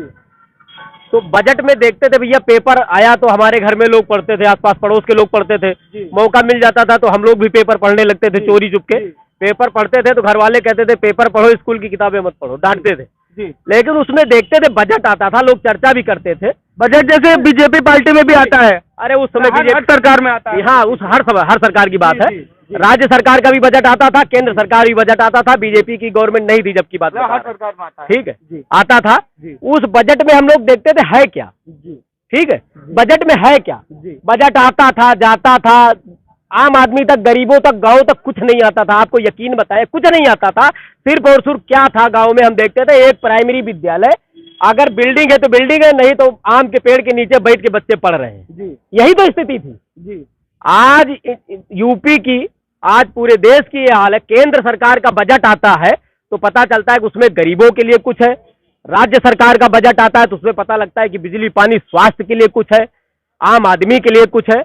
तो बजट में देखते थे भैया, पेपर आया तो हमारे घर में लोग पढ़ते थे, आसपास पड़ोस के लोग पढ़ते थे, मौका मिल जाता था तो हम लोग भी पेपर पढ़ने लगते थे, चोरी चुपके पेपर पढ़ते थे। तो घर वाले कहते थे पेपर पढ़ो, स्कूल की किताबें मत पढ़ो, डांटते थे जी। लेकिन उसमें देखते थे बजट आता था, लोग चर्चा भी करते थे। बजट जैसे बीजेपी पार्टी में भी आता है। अरे उस समय हर सरकार में आता है। हाँ, उस हर सरकार की बात है। राज्य सरकार का भी बजट आता था, केंद्र सरकार भी बजट आता था, बीजेपी की गवर्नमेंट नहीं थी जब की बात, हर सरकार में आता है। ठीक है, आता था। उस बजट में हम लोग देखते थे है क्या, ठीक है, बजट में है क्या। बजट आता था, जाता था, आम आदमी तक, गरीबों तक, गांव तक कुछ नहीं आता था। आपको यकीन बताए, कुछ नहीं आता था। सिर्फ और सिर्फ क्या था, गांव में हम देखते थे एक प्राइमरी विद्यालय, अगर बिल्डिंग है तो बिल्डिंग है, नहीं तो आम के पेड़ के नीचे बैठ के बच्चे पढ़ रहे हैं। यही तो स्थिति थी जी। आज यूपी की, आज पूरे देश की ये हाल है। केंद्र सरकार का बजट आता है तो पता चलता है कि उसमें गरीबों के लिए कुछ है, राज्य सरकार का बजट आता है तो उसमें पता लगता है कि बिजली, पानी, स्वास्थ्य के लिए कुछ है, आम आदमी के लिए कुछ है।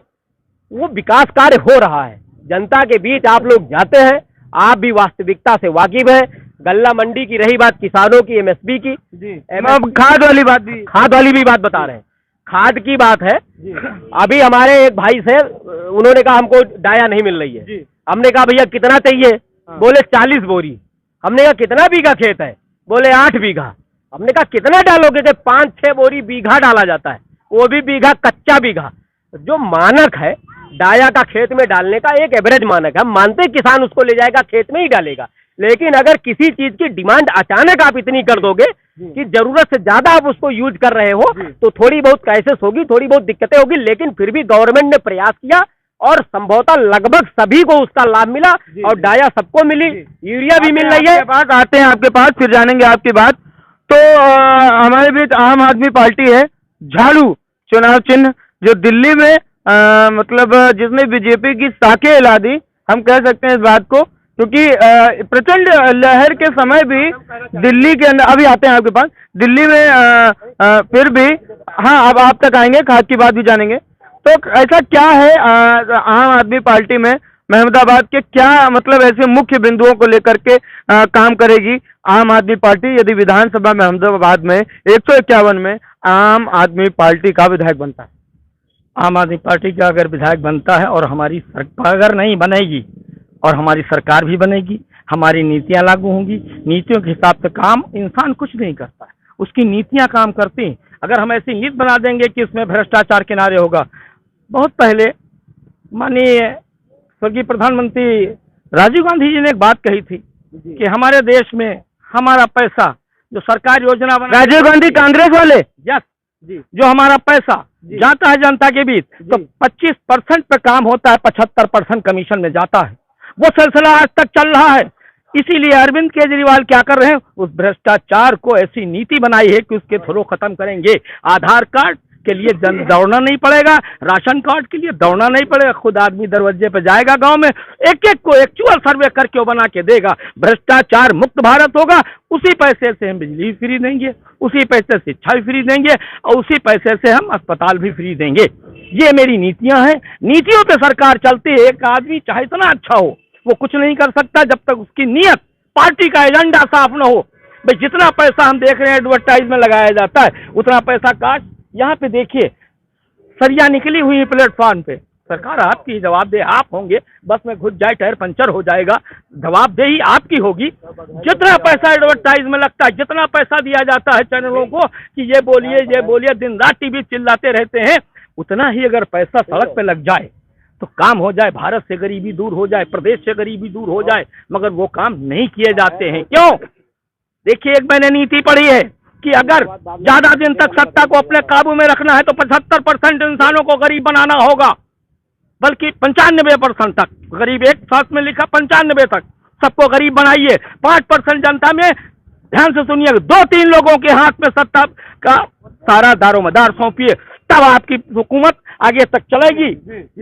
वो विकास कार्य हो रहा है। जनता के बीच आप लोग जाते हैं, आप भी वास्तविकता से वाकिफ है। गल्ला मंडी की रही बात, किसानों की, एमएसपी की, खाद वाली बात भी बात बता रहे हैं। खाद की बात है, अभी हमारे एक भाई से उन्होंने कहा हमको डाया नहीं मिल रही है। हमने कहा भैया कितना चाहिए? बोले 40 बोरी। हमने कहा कितना बीघा खेत है? बोले 8 बीघा। हमने कहा कितना डालोगे? कि 5-6 बोरी बीघा डाला जाता है, वो भी बीघा कच्चा बीघा। जो मानक है डाया का खेत में डालने का, एक एवरेज मानक है। हम मानते किसान उसको ले जाएगा खेत में ही डालेगा, लेकिन अगर किसी चीज की डिमांड अचानक आप इतनी कर दोगे कि जरूरत से ज्यादा आप उसको यूज कर रहे हो, तो थोड़ी बहुत क्राइसिस होगी, थोड़ी बहुत दिक्कतें होगी। लेकिन फिर भी गवर्नमेंट ने प्रयास किया और संभवतः लगभग सभी को उसका लाभ मिला और डाया सबको मिली, यूरिया भी मिल रही है। बात आते हैं आपके पास, फिर जानेंगे आपकी बात। तो हमारे बीच आम आदमी पार्टी है, झाड़ू चुनाव चिन्ह, जो दिल्ली में मतलब जिसने बीजेपी की साखें हिला दी, हम कह सकते हैं इस बात को, क्योंकि प्रचंड लहर के समय भी दिल्ली के अंदर, अभी आते हैं आपके पास, दिल्ली में फिर भी, हाँ अब आप तक आएंगे, खाद की बात भी जानेंगे। तो ऐसा क्या है आम आदमी पार्टी में महमूदाबाद के, क्या मतलब ऐसे मुख्य बिंदुओं को लेकर के काम करेगी आम आदमी पार्टी यदि विधानसभा महमूदाबाद में 151 में आम आदमी पार्टी का विधायक बनता है? आम आदमी पार्टी का अगर विधायक बनता है और हमारी सरकार अगर नहीं बनेगी और हमारी सरकार भी बनेगी, हमारी नीतियां लागू होंगी, नीतियों के हिसाब से काम इंसान कुछ नहीं करता है, उसकी नीतियां काम करती हैं। अगर हम ऐसी नीति बना देंगे कि इसमें भ्रष्टाचार किनारे होगा, बहुत पहले माननीय स्वर्गीय प्रधानमंत्री राजीव गांधी जी ने एक बात कही थी कि हमारे देश में हमारा पैसा जो सरकार योजना बना, राजीव गांधी कांग्रेस वाले, यस, जो हमारा पैसा जाता है जनता के बीच, तो 25% पे काम होता है, 75% कमीशन में जाता है। वो सिलसिला आज तक चल रहा है। इसीलिए अरविंद केजरीवाल क्या कर रहे हैं, उस भ्रष्टाचार को ऐसी नीति बनाई है कि उसके थ्रू खत्म करेंगे। आधार कार्ड के लिए दौड़ना नहीं पड़ेगा, राशन कार्ड के लिए दौड़ना नहीं पड़ेगा, खुद आदमी दरवाजे पे जाएगा, गांव में एक एक को एक्चुअल सर्वे करके वो बना के देगा। भ्रष्टाचार मुक्त भारत होगा। उसी पैसे से हम बिजली फ्री देंगे, उसी पैसे से शिक्षा भी फ्री देंगे और उसी पैसे से हम अस्पताल भी फ्री देंगे। ये मेरी नीतियां हैं। नीतियों पे सरकार चलती है। एक आदमी चाहे इतना अच्छा हो, वो कुछ नहीं कर सकता जब तक उसकी नीयत, पार्टी का एजेंडा साफ न हो। भाई जितना पैसा हम देख रहे हैं एडवर्टाइज में लगाया जाता है, उतना पैसा काट, यहाँ पे देखिए सरिया निकली हुई है प्लेटफॉर्म पे। सरकार आपकी जवाबदेह आप होंगे, बस में घुस जाए टायर पंचर हो जाएगा, जवाबदेही आपकी होगी। जितना पैसा एडवर्टाइज में लगता है, जितना पैसा दिया जाता है चैनलों को कि ये बोलिए, दिन रात टीवी चिल्लाते रहते हैं, उतना ही अगर पैसा सड़क पे लग जाए तो काम हो जाए, भारत से गरीबी दूर हो जाए, प्रदेश से गरीबी दूर हो जाए। मगर वो काम नहीं किए जाते हैं। क्यों? देखिए, एक मैंने नीति पढ़ी है कि अगर ज्यादा दिन तक सत्ता को अपने काबू में रखना है तो 75% इंसानों को गरीब बनाना होगा, बल्कि 95% तक। गरीब एक साथ में लिखा 95 तक सबको गरीब बनाइए। 5% जनता में, ध्यान से सुनिए, 2-3 लोगों के हाथ में सत्ता का सारा दारोमदार सौंपिए, तब आपकी हुकूमत आगे तक चलेगी।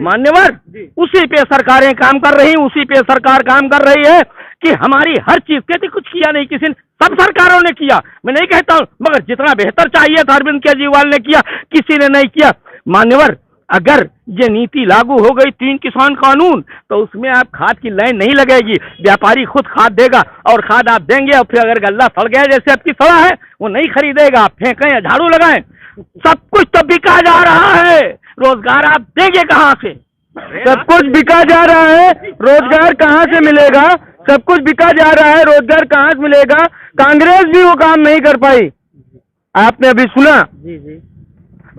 मान्यवर, उसी पे सरकारें काम कर रही, उसी पे सरकार काम कर रही है कि हमारी हर चीज, कहती कुछ किया नहीं किसी ने, सब सरकारों ने किया, मैं नहीं कहता हूं, मगर जितना बेहतर चाहिए था अरविंद केजरीवाल ने किया, किसी ने नहीं किया। मान्यवर, अगर ये नीति लागू हो गई 3 किसान कानून, तो उसमें आप खाद की लाइन नहीं लगेगी, व्यापारी खुद खाद देगा और खाद आप देंगे और फिर अगर गल्ला सड़ गया जैसे आपकी सड़ा है, वो नहीं खरीदेगा, आप फेंकें या झाड़ू लगाएं। सब कुछ तो बिका जा रहा है, रोजगार आप देंगे कहाँ से? सब कुछ बिका जा रहा है, रोजगार कहाँ से मिलेगा? सब कुछ बिका जा रहा है, रोजगार कहाँ से मिलेगा? कांग्रेस भी वो काम नहीं कर पाई, आपने अभी सुना।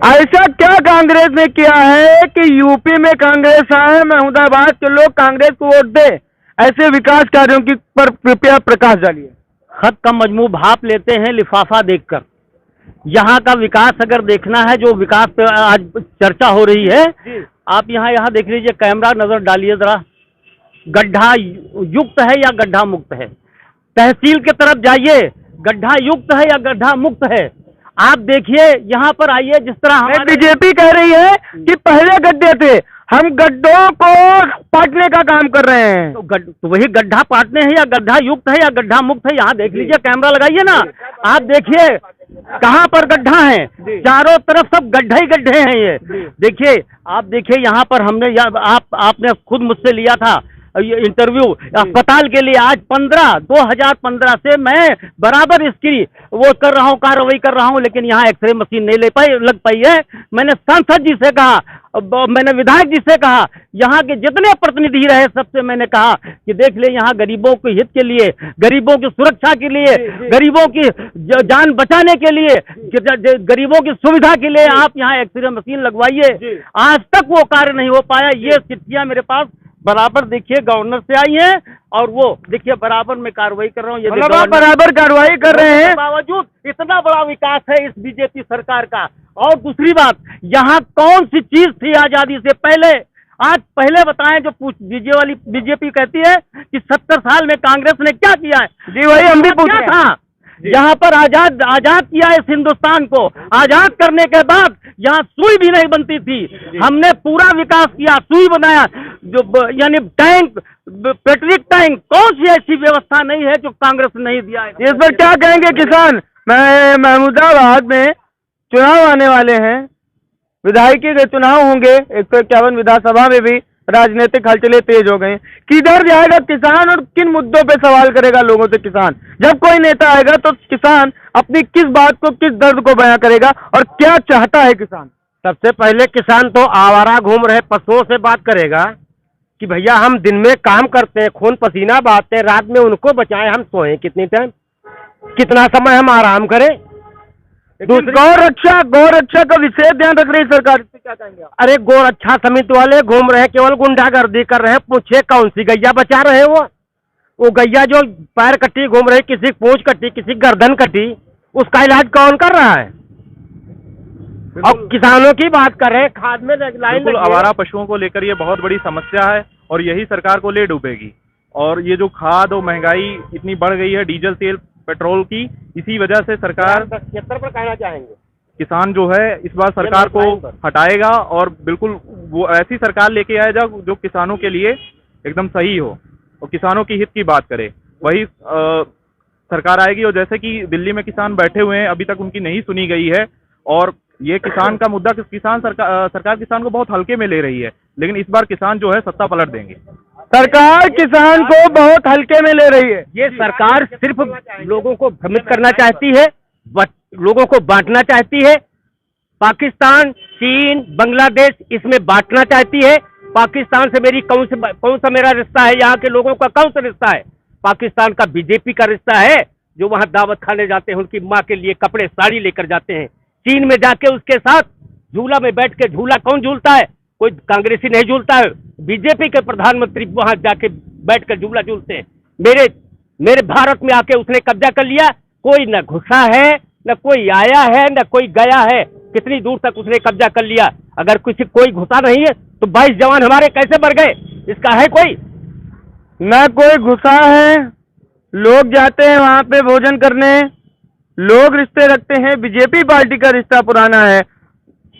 ऐसा क्या कांग्रेस ने किया है कि यूपी में कांग्रेस आए, महमूदाबाद के लोग कांग्रेस को वोट दे? ऐसे विकास कार्यों की पर कृपया प्रकाश डालिए। खत का मजमू भाप लेते हैं लिफाफा देखकर। यहाँ का विकास अगर देखना है, जो विकास पे आज चर्चा हो रही है, आप यहाँ देख लीजिए, कैमरा नजर डालिए जरा, गड्ढा युक्त है या गड्ढा मुक्त है? तहसील की तरफ जाइए, गड्ढा युक्त है या गड्ढा मुक्त है? आप देखिए, यहाँ पर आइए, जिस तरह बीजेपी कह रही है कि पहले गड्ढे थे, हम गड्ढों को पाटने का काम कर रहे हैं। तो वही गड्ढा पाटने हैं या गड्ढा युक्त है या गड्ढा मुक्त है? यहाँ देख लीजिए, कैमरा लगाइए ना, आप देखिए कहाँ पर गड्ढा है, चारों तरफ सब गड्ढे ही गड्ढे हैं। ये देखिए, आप देखिए, यहाँ पर हमने आपने खुद मुझसे लिया था इंटरव्यू अस्पताल के लिए आज 2015 से मैं बराबर इसकी वो कर रहा हूँ, कार्रवाई कर रहा हूँ, लेकिन यहाँ एक्सरे मशीन नहीं लग पाई है। मैंने सांसद जी से कहा, मैंने विधायक जी से कहा, यहाँ के जितने प्रतिनिधि रहे सबसे मैंने कहा कि देख ले, यहाँ गरीबों के हित के लिए, गरीबों की सुरक्षा के लिए, गरीबों की जान बचाने के लिए, गरीबों की सुविधा के लिए आप यहाँ एक्सरे मशीन लगवाइए। आज तक वो कार्य नहीं हो पाया। ये चिट्ठियां मेरे पास बराबर देखिए गवर्नर से आई हैं, और वो देखिए बराबर मैं कार्रवाई कर रहा हूँ। ये मतलब आप बराबर कार्रवाई कर रहे हैं, बावजूद इतना बड़ा विकास है इस बीजेपी सरकार का। और दूसरी बात, यहाँ कौन सी चीज थी आजादी से पहले? आज पहले बताएं, जो बीजेपी कहती है कि 70 साल में कांग्रेस ने क्या किया है। जी वही हम भी पूछ रहे था यहाँ पर आजाद किया इस हिंदुस्तान को। आजाद करने के बाद यहाँ सुई भी नहीं बनती थी, हमने पूरा विकास किया, सुई बनाया, जो यानी टैंक, पेट्रोल टैंक, कौन सी ऐसी व्यवस्था नहीं है जो कांग्रेस ने नहीं दिया है। इस पर क्या कहेंगे किसान? महमूदाबाद में चुनाव आने वाले हैं, विधायकी के चुनाव होंगे, 151 विधानसभा में भी राजनीतिक हलचलें तेज हो गई। किधर जाएगा किसान और किन मुद्दों पे सवाल करेगा लोगों से किसान? जब कोई नेता आएगा तो किसान अपनी किस बात को, किस दर्द को बयां करेगा और क्या चाहता है किसान? सबसे पहले किसान तो आवारा घूम रहे पशुओं से बात करेगा कि भैया हम दिन में काम करते हैं, खून पसीना बहाते हैं, रात में उनको बचाएं, हम सोएं कितनी टाइम, कितना समय हम आराम करें। गौ रक्षा का विशेष ध्यान रख रही सरकार, इससे क्या कहेंगे आप? अरे गौ रक्षा समिति वाले घूम रहे हैं, केवल गुंडागर्दी कर रहे हैं। पूछे कौन सी गैया बचा रहे हैं? वो गैया जो पैर कटी घूम रही, किसी पूंछ कटी, किसी गर्दन कटी, उसका इलाज कौन कर रहा है? और किसानों की बात कर रहे हैं, खाद में लाइन लगी है। आवारा पशुओं को लेकर ये बहुत बड़ी समस्या है और यही सरकार को ले डूबेगी। और ये जो खाद और महंगाई इतनी बढ़ गई है, डीजल तेल पेट्रोल की, इसी वजह से सरकार 76 पर कहना चाहेंगे किसान जो है इस बार सरकार को हटाएगा और बिल्कुल वो ऐसी सरकार लेके आएगा जो किसानों के लिए एकदम सही हो और किसानों की हित की बात करे, वही सरकार आएगी। और जैसे कि दिल्ली में किसान बैठे हुए हैं, अभी तक उनकी नहीं सुनी गई है और ये किसान का मुद्दा, किसान सरकार किसान को बहुत हल्के में ले रही है, लेकिन इस बार किसान जो है सत्ता पलट देंगे। सरकार किसान को बहुत हल्के में ले रही है। ये सरकार सिर्फ लोगों को भ्रमित करना चाहती है, लोगों को बांटना चाहती है। पाकिस्तान, चीन, बांग्लादेश इसमें बांटना चाहती है। पाकिस्तान से मेरी कौन सा मेरा रिश्ता है? यहाँ के लोगों का कौन सा रिश्ता है? पाकिस्तान का बीजेपी का रिश्ता है, जो वहाँ दावत खाने जाते हैं, उनकी माँ के लिए कपड़े साड़ी लेकर जाते हैं। चीन में जाके उसके साथ झूला में बैठ के झूला कौन झूलता है? कोई कांग्रेसी नहीं झूलता है, बीजेपी के प्रधानमंत्री वहां जाके बैठकर झूला झूलते हैं। मेरे भारत में आके उसने कब्जा कर लिया, कोई न घुसा है, न कोई आया है, न कोई गया है। कितनी दूर तक उसने कब्जा कर लिया। अगर कोई घुसा नहीं है तो 22 जवान हमारे कैसे मर गए? इसका है कोई? न कोई घुसा है, लोग जाते हैं वहां पे भोजन करने, लोग रिश्ते रखते हैं, बीजेपी पार्टी का रिश्ता पुराना है।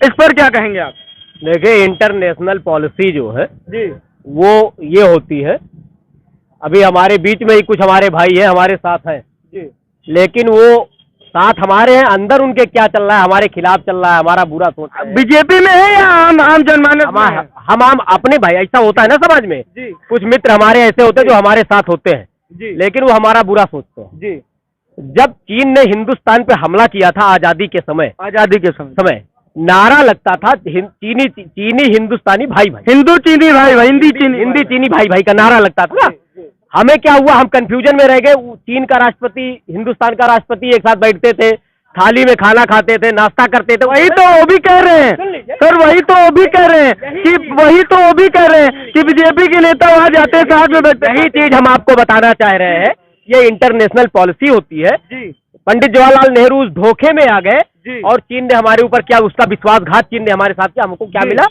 इस पर क्या कहेंगे आप? देखिए, इंटरनेशनल पॉलिसी जो है जी, वो ये होती है, अभी हमारे बीच में ही कुछ हमारे भाई है, हमारे साथ हैं जी, लेकिन वो साथ हमारे हैं, अंदर उनके क्या चल रहा है, हमारे खिलाफ चल रहा है, हमारा बुरा सोच रहे हैं। बीजेपी में है या आम जनमानस में है? हम अपने भाई, ऐसा होता है ना समाज में, जी, कुछ मित्र हमारे ऐसे होते हैं जो हमारे साथ होते हैं, जी, लेकिन वो हमारा बुरा सोचते हैं। जी। जब चीन ने हिंदुस्तान पे हमला किया था आजादी के समय, नारा लगता था चीनी हिंदुस्तानी भाई भाई, हिंदू चीनी भाई भाई, हिंदी चीनी भाई भाई का नारा लगता था ना। हमें क्या हुआ, हम कंफ्यूजन में रह गए। चीन का राष्ट्रपति, हिंदुस्तान का राष्ट्रपति एक साथ बैठते थे, थाली में खाना खाते थे, नाश्ता करते थे। वही तो वो भी कह रहे हैं सर, वही तो वो भी कह रहे हैं कि बीजेपी के नेता वहाँ जाते हैं, साथ में बैठते। यही चीज हम आपको बताना चाह रहे हैं, ये इंटरनेशनल पॉलिसी होती है। पंडित जवाहरलाल नेहरू उस धोखे में आ गए और चीन ने हमारे ऊपर क्या, उसका विश्वासघात चीन ने हमारे साथ किया, हमको क्या मिला?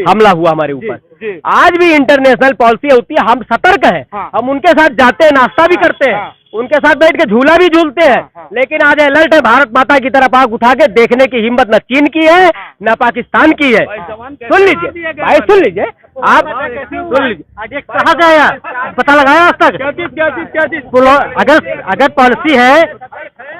हमला हुआ हमारे ऊपर। आज भी इंटरनेशनल पॉलिसी होती है, हम सतर्क हैं। हम उनके साथ जाते हैं, नाश्ता भी करते हैं, उनके साथ बैठ के झूला भी झूलते हैं, लेकिन आज अलर्ट है, भारत माता की तरफ आग उठा के देखने की हिम्मत न चीन की है न पाकिस्तान की है। सुन लीजिए भाई, सुन लीजिए, आप सुन लीजिए, कहाँ से आया, पता लगाया आज तक? क्या चीज? अगर पॉलिसी है,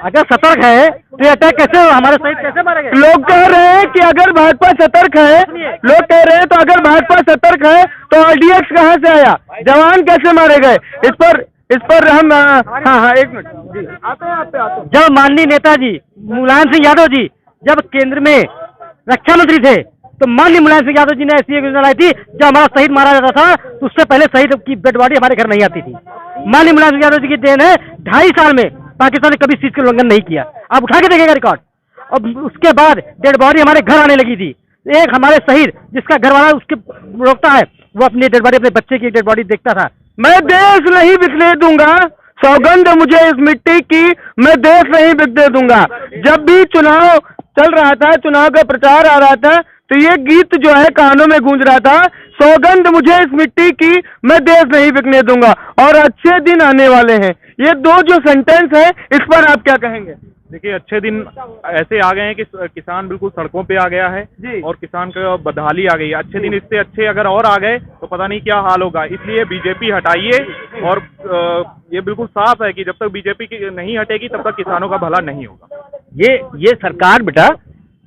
अगर सतर्क है, तो ये अटैक कैसे, हमारे शहीद कैसे मारे गए? लोग कह रहे हैं कि अगर भाजपा सतर्क है, लोग कह रहे हैं तो अगर भाजपा सतर्क है तो आरडीएक्स कहाँ से आया, जवान कैसे मारे गए? इस पर हम हाँ एक मिनट जी, आते हैं। जब माननीय नेताजी मुलायम सिंह यादव जी जब केंद्र में रक्षा मंत्री थे, तो माननीय मुलायम सिंह यादव जी ने ऐसी एक योजना लाई थी, जब हमारा शहीद मारा जाता था तो उससे पहले शहीद की डेड बॉडी हमारे घर नहीं आती थी। माननीय मुलायम सिंह यादव जी की देन है, 2.5 साल में पाकिस्तान ने कभी सीट का उल्लंघन नहीं किया। आप उठा के देखेगा रिकॉर्ड। और उसके बाद डेड बॉडी हमारे घर आने लगी थी। एक हमारे शहीद जिसका घर वाला उसके रोकता है, वो अपनी डेड बॉडी, अपने बच्चे की डेड बॉडी देखता था। मैं देश नहीं बिकने दूंगा, सौगंध मुझे इस मिट्टी की, मैं देश नहीं बिकने दूंगा। जब भी चुनाव चल रहा था, चुनाव का प्रचार आ रहा था, तो ये गीत जो है कानों में गूंज रहा था, सौगंध मुझे इस मिट्टी की, मैं देश नहीं बिकने दूंगा, और अच्छे दिन आने वाले हैं। ये दो जो सेंटेंस है, इस पर आप क्या कहेंगे? देखिए, अच्छे दिन ऐसे आ गए हैं कि किसान बिल्कुल सड़कों पे आ गया है जी। और किसान का बदहाली आ गई है। अच्छे दिन इससे अच्छे अगर और आ गए तो पता नहीं क्या हाल होगा। इसलिए बीजेपी हटाइए, और ये बिल्कुल साफ है कि जब तक बीजेपी नहीं हटेगी तब तक किसानों का भला नहीं होगा। ये सरकार बेटा,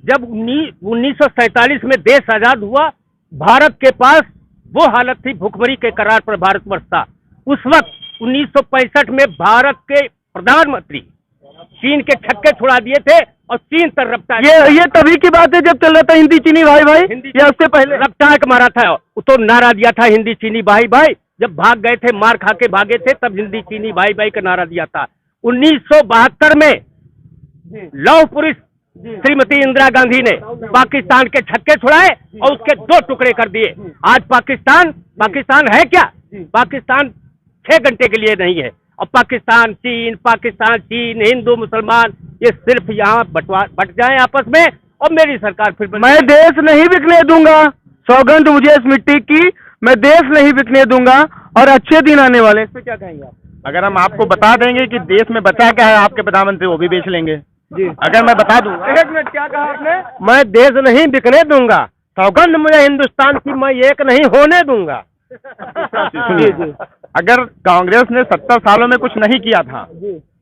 जब 1947 में देश आजाद हुआ, भारत के पास वो हालत थी, भूखमरी के करार पर भारतवर्ष था। उस वक्त 1965 में भारत के प्रधानमंत्री चीन के छक्के छुड़ा दिए थे, और चीन तर रफ्तार, ये तभी की बात है जब चल रहा था हिंदी चीनी भाई भाई, या उससे पहले रफ्तार मारा था, तो नारा दिया था हिंदी चीनी भाई भाई। जब भाग गए थे, मार खा के भागे थे, तब हिंदी चीनी भाई भाई का नारा दिया था। 1972 में लौह पुरुष श्रीमती इंदिरा गांधी ने पाकिस्तान के छक्के छुड़ाए और उसके 2 टुकड़े कर दिए। आज पाकिस्तान है क्या? पाकिस्तान 6 घंटे के लिए नहीं है। और पाकिस्तान चीन, हिंदू मुसलमान, ये सिर्फ यहाँ बट जाए आपस में, और मेरी सरकार फिर मैं देश नहीं बिकने दूंगा, सौगंध मुझे इस मिट्टी की, मैं देश नहीं बिकने दूंगा, और अच्छे दिन आने वाले। इस पे क्या कहेंगे आप? अगर हम आपको बता देंगे कि देश में बचा क्या है आपके प्रधानमंत्री, वो भी बेच लेंगे जी। अगर मैं बता दूं। एक मिनट, क्या कहा आपने? मैं देश नहीं बिकने दूंगा, सौगंध मुझे हिंदुस्तान की, मैं एक नहीं होने दूंगा। सुनिए, अगर कांग्रेस ने 70 सालों में कुछ नहीं किया था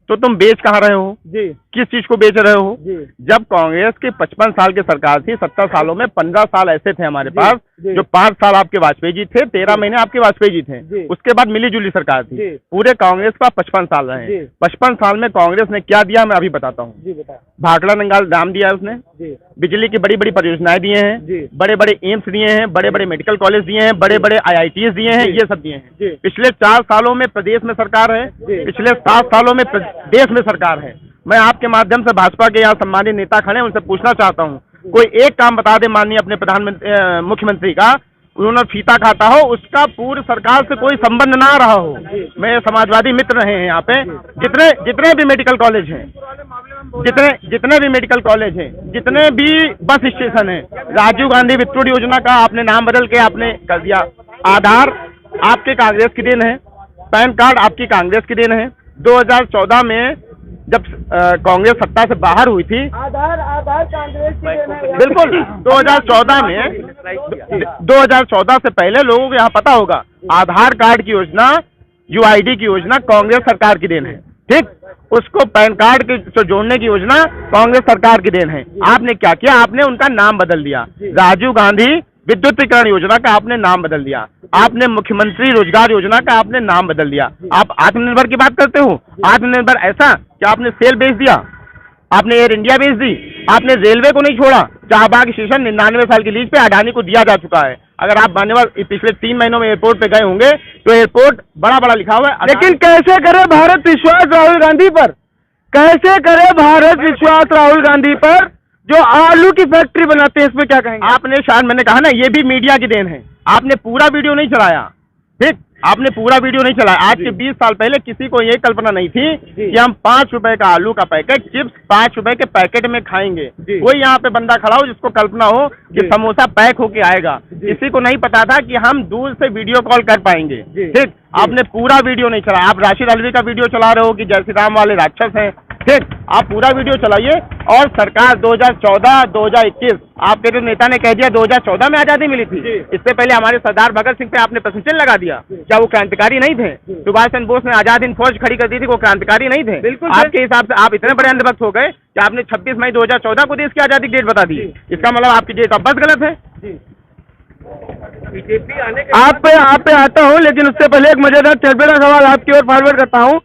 तो तुम बेच कहाँ रहे हो जी? किस चीज को बेच रहे हो? जी। जब कांग्रेस की 55 साल की सरकार थी, 70 सालों में 15 साल ऐसे थे हमारे पास, जी। जो 5 साल आपके वाजपेयी जी थे, 13 महीने आपके वाजपेयी जी थे, जी। उसके बाद मिली जुली सरकार थी। जी। पूरे कांग्रेस का 55 साल रहे। जी। 55 साल में कांग्रेस ने क्या दिया, मैं अभी बताता हूँ। जी बता। भाखड़ा नंगाल डैम दिया है उसने, जी। बिजली की बड़ी बड़ी परियोजनाएं दिए हैं, जी। बड़े बड़े एम्स दिए हैं, बड़े बड़े मेडिकल कॉलेज दिए हैं, बड़े बड़े IITs दिए हैं, जी। ये सब दिए हैं। जी। पिछले 4 सालों में प्रदेश में सरकार है, जी। पिछले 7 सालों में देश में सरकार है। मैं आपके माध्यम से भाजपा के यहाँ सम्मानित नेता खड़े हैं, उनसे पूछना चाहता हूँ, कोई एक काम बता दे माननीय अपने मुख्यमंत्री का, उन्होंने फीता खाता हो, उसका पूर्व सरकार से कोई संबंध ना रहा हो। मेरे समाजवादी मित्र रहे हैं यहाँ पे, जितने भी मेडिकल कॉलेज हैं, जितने भी मेडिकल कॉलेज हैं, जितने भी बस स्टेशन हैं, राजीव गांधी वित्तुर योजना का आपने नाम बदल के आपने कर दिया। आधार आपके कांग्रेस की देन है, पैन कार्ड आपकी कांग्रेस की देन है। 2014 में जब कांग्रेस सत्ता से बाहर हुई थी, आधार कांग्रेस की देन है। बिल्कुल 2014 से पहले लोगों को यहाँ पता होगा, आधार कार्ड की योजना, UID की योजना कांग्रेस सरकार की देन है। ठीक, उसको पैन कार्ड के से जोड़ने की योजना कांग्रेस सरकार की देन है। आपने क्या किया, आपने उनका नाम बदल दिया। राजीव गांधी विद्युतीकरण योजना का आपने नाम बदल दिया, आपने मुख्यमंत्री रोजगार योजना का आपने नाम बदल दिया। आप आत्मनिर्भर की बात करते हो, आत्मनिर्भर ऐसा कि आपने सेल बेच दिया, आपने एयर इंडिया बेच दी, आपने रेलवे को नहीं छोड़ा। शाहबाग स्टेशन 99 साल की लीज पे अडानी को दिया जा चुका है। अगर आप पिछले 3 महीनों में एयरपोर्ट पे गए होंगे तो एयरपोर्ट बड़ा बड़ा लिखा हुआ है। लेकिन कैसे करे भारत विश्वास राहुल गांधी पर, कैसे करे भारत विश्वास राहुल गांधी पर, जो आलू की फैक्ट्री बनाते हैं, इस पे क्या कहेंगे? आपने शायद, मैंने कहा ना, ये भी मीडिया की देन है। आपने पूरा वीडियो नहीं चलाया, ठीक, आपने पूरा वीडियो नहीं चलाया। आज के 20 साल पहले किसी को ये कल्पना नहीं थी कि हम 5 रुपए का आलू का पैकेट, चिप्स 5 रुपए के पैकेट में खाएंगे। कोई यहाँ पे बंदा खड़ा हो जिसको कल्पना हो कि समोसा पैक होके आएगा, किसी को नहीं पता था कि हम दूर से वीडियो कॉल कर पाएंगे। ठीक, आपने पूरा वीडियो नहीं चलाया। आप राशिद अल्वी का वीडियो चला रहे हो कि जय श्री राम वाले राक्षस हैं, ठीक, आप पूरा वीडियो चलाइए। और सरकार 2014, 2021, आपके जो नेता ने कह दिया 2014 में आजादी मिली थी, इससे पहले हमारे सरदार भगत सिंह पे आपने प्रश्न चिन्ह लगा दिया। क्या वो क्रांतिकारी नहीं थे? सुभाष चंद्र बोस ने आजाद हिंद फौज खड़ी कर दी थी, वो क्रांतिकारी नहीं थे? बिल्कुल। आपके हिसाब से आप इतने बड़े अंधभक्त हो गए कि आपने 26 मई 2014 को देश की आजादी की डेट बता दी। इसका मतलब आपकी डेट अब बस गलत है। आप पे आता हूँ, लेकिन उससे पहले एक मजेदार चटपटा सवाल आपकी ओर फॉरवर्ड करता हूँ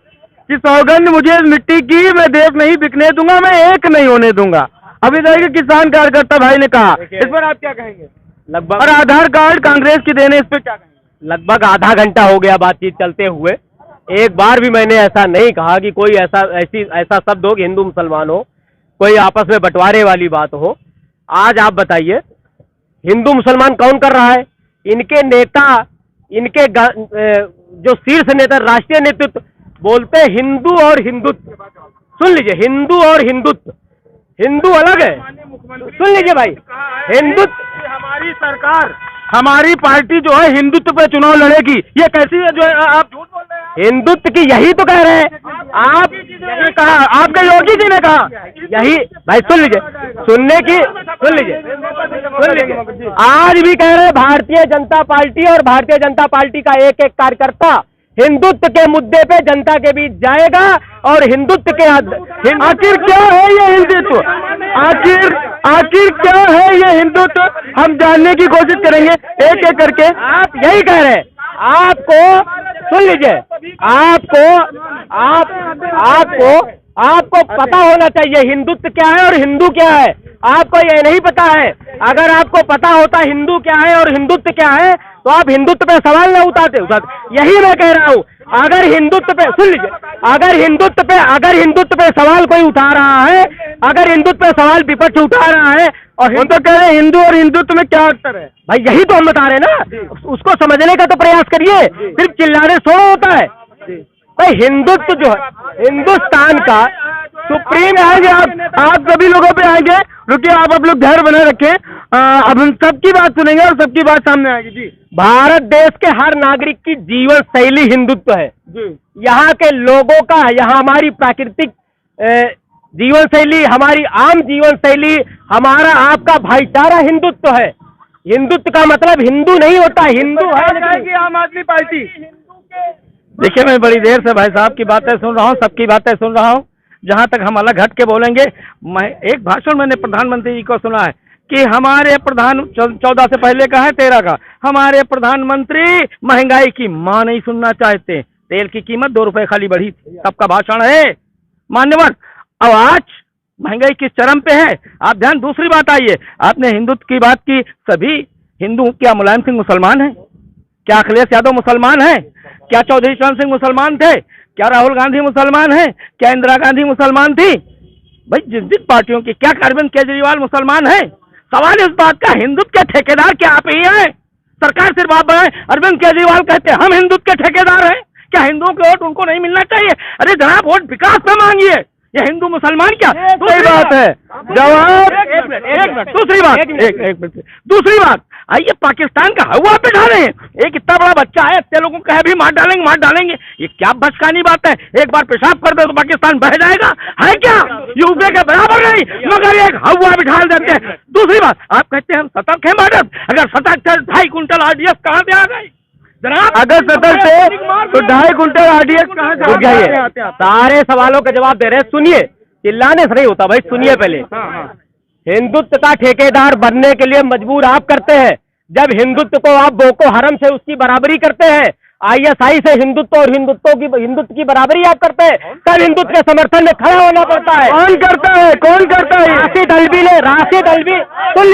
कि सौगंध मुझे इस मिट्टी की, मैं देश नहीं बिकने दूंगा, मैं एक नहीं होने दूंगा। अभी तक किसान कार्यकर्ता भाई ने कहा, इस पर आप क्या कहेंगे? लगभग और आधार कार्ड कांग्रेस की देने, इस पर क्या कहेंगे? लगभग आधा घंटा हो गया बातचीत चलते हुए, एक बार भी मैंने ऐसा नहीं कहा कि कोई ऐसा शब्द हो कि हिंदू मुसलमान हो, कोई आपस में बंटवारे वाली बात हो। आज आप बताइए, हिंदू मुसलमान कौन कर रहा है? इनके नेता, इनके जो शीर्ष नेता, राष्ट्रीय नेतृत्व बोलते हैं हिंदू और हिंदुत्व। सुन लीजिए, हिंदू और हिंदुत्व, हिंदू अलग है। सुन लीजिए भाई, हिंदुत्व, हमारी सरकार, हमारी पार्टी जो है हिंदुत्व पे चुनाव लड़ेगी, ये कैसी है जो है आप झूठ बोल रहे हैं? हिंदुत्व की यही तो कह रहे हैं आप। यही कहा आपके योगी जी ने कहा, यही भाई सुन लीजिए, सुन लीजिए, आज भी कह रहे हैं भारतीय जनता पार्टी और भारतीय जनता पार्टी का एक एक कार्यकर्ता हिंदुत्व के मुद्दे पे जनता के बीच जाएगा और हिंदुत्व के आखिर क्या है ये हिंदुत्व? आखिर क्या है ये हिंदुत्व? हम जानने की कोशिश करेंगे एक एक करके। आप यही कह रहे हैं, आपको सुन लीजिए, आपको पता होना चाहिए हिंदुत्व क्या है और हिंदू क्या है। आपको ये नहीं पता है। अगर आपको पता होता हिंदू क्या है और हिंदुत्व क्या है तो आप हिंदुत्व पे सवाल न उठाते। यही मैं कह रहा हूँ, अगर हिंदुत्व पे सुन लीजिए, अगर हिंदुत्व पे सवाल कोई उठा रहा है, अगर हिंदुत्व पे सवाल विपक्ष उठा रहा है, और वो तो कह रहे हैं हिंदू और हिंदुत्व में क्या अंतर है? भाई यही तो हम बता रहे हैं ना, उसको समझने का तो प्रयास करिए, सिर्फ चिल्लाने से थोड़ा होता है। भाई हिंदुत्व जो है हिंदुस्तान का सुप्रीम आएंगे, आप सभी लोगों पे आएंगे। रुकिए, आप लोग धैर्य बना रखें, अब हम सबकी बात सुनेंगे और सबकी बात सामने आएगी। जी, भारत देश के हर नागरिक की जीवन शैली हिंदुत्व है। यहाँ के लोगों का, यहाँ हमारी प्राकृतिक जीवन शैली, हमारी आम जीवन शैली, हमारा आपका भाईचारा हिंदुत्व है। हिंदुत्व का मतलब हिंदू नहीं होता, हिंदू है आम आदमी पार्टी। देखिए, मैं बड़ी देर से भाई साहब की बातें सुन रहा हूँ, सबकी बातें सुन रहा हूँ। जहाँ तक हम अलग हट के बोलेंगे, मैं एक भाषण मैंने प्रधानमंत्री जी को सुना है कि हमारे प्रधान 14 से पहले का है 13 का, हमारे प्रधानमंत्री महंगाई की मां नहीं सुनना चाहते, तेल की कीमत 2 रुपए खाली बढ़ी थी, सबका भाषण है मान्यवर। अब आज महंगाई किस चरम पे है, आप ध्यान। दूसरी बात आइए, आपने हिंदुत्व की बात की, सभी हिंदू, क्या मुलायम सिंह मुसलमान है? क्या अखिलेश यादव मुसलमान है? क्या चौधरी चरण सिंह मुसलमान थे? क्या राहुल गांधी मुसलमान है? क्या इंदिरा गांधी मुसलमान थी? भाई जिन पार्टियों की, क्या अरविंद केजरीवाल मुसलमान है? सवाल इस बात का, हिंदुत्व के ठेकेदार क्या आप ही हैं? सरकार सिर्फ आप बनाए। अरविंद केजरीवाल कहते हैं हम हिंदुत्व के ठेकेदार हैं। क्या हिंदुओं के वोट उनको नहीं मिलना चाहिए? अरे जनाब, वोट विकास पे मांगिए, ये हिंदू मुसलमान क्या? दूसरी बात है, जवाब एक मिनट, दूसरी बात, एक मिनट, दूसरी बात, आइए पाकिस्तान का हवा पे ढा रहे हैं। एक इतना बड़ा बच्चा है, इतने लोगों को कहे भी मार डालेंगे, ये क्या भचकानी बात है? एक बार पेशाब कर दे तो पाकिस्तान बह जाएगा, है क्या? यूपी के बराबर नहीं, मगर एक हवा भी ढाल देते हैं। दूसरी बात, आप कहते हैं हम सतर्क हैं मैडम, अगर सतर्क थे 2.5 कुंटल RDF कहाँ से आ गए जनाब? अगर सतर्क थे तो 2.5 कुंटल RDF कहाँ से आ गए? सारे सवालों का जवाब दे रहे हैं। सुनिए, चिल्लाने से नहीं होता भाई, सुनिए पहले। हिंदुत्व का ठेकेदार बनने के लिए मजबूर आप करते हैं। जब हिंदुत्व को आप बोको हरम से उसकी बराबरी करते हैं, ISI से हिंदुत्व और हिंदुत्व की बराबरी आप करते हैं, तब हिंदुत्व के समर्थन में खड़ा होना पड़ता है। कौन करता है? राशिद अल्वी, सुन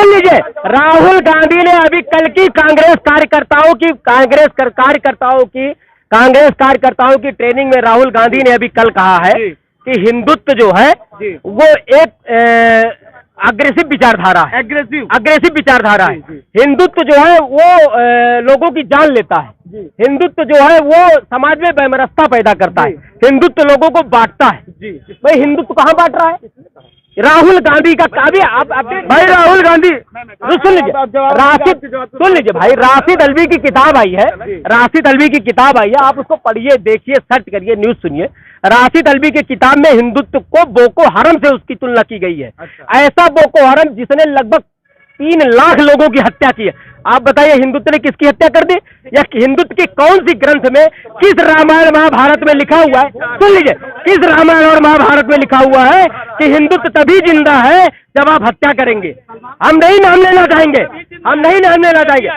लीजिए, राहुल गांधी ने अभी कल की कांग्रेस कार्यकर्ताओं की ट्रेनिंग में राहुल गांधी ने अभी कल कहा है कि हिंदुत्व जो है वो एक अग्रेसिव विचारधारा है। अग्रेसिव विचारधारा है। हिंदुत्व जो है वो लोगों की जान लेता है। हिंदुत्व जो है वो समाज में वैमनस्यता पैदा करता है। हिंदुत्व लोगों को बांटता है। भाई हिंदुत्व कहाँ बांट रहा है? राहुल गांधी का काव्य आप भाई राहुल गांधी सुन लीजिए, सुन लीजिए भाई, राशिद अल्वी की किताब आई है, राशिद अल्वी की किताब आई है, आप उसको पढ़िए, देखिए, सर्च करिए, न्यूज सुनिए। राशिद अल्वी की किताब में हिंदुत्व को बोको हरम से उसकी तुलना की गई है। ऐसा बोको हरम जिसने लगभग 3 लाख लोगों की हत्या की है। आप बताइए हिंदुत्व ने किसकी हत्या कर दी? या हिंदुत्व के कौन सी ग्रंथ में, किस रामायण महाभारत में लिखा हुआ है? सुन लीजिए, किस रामायण और महाभारत में लिखा हुआ है कि हिंदुत्व तभी जिंदा है जब आप हत्या करेंगे? हम नहीं नाम लेना चाहेंगे, हम नहीं नाम लेना चाहेंगे।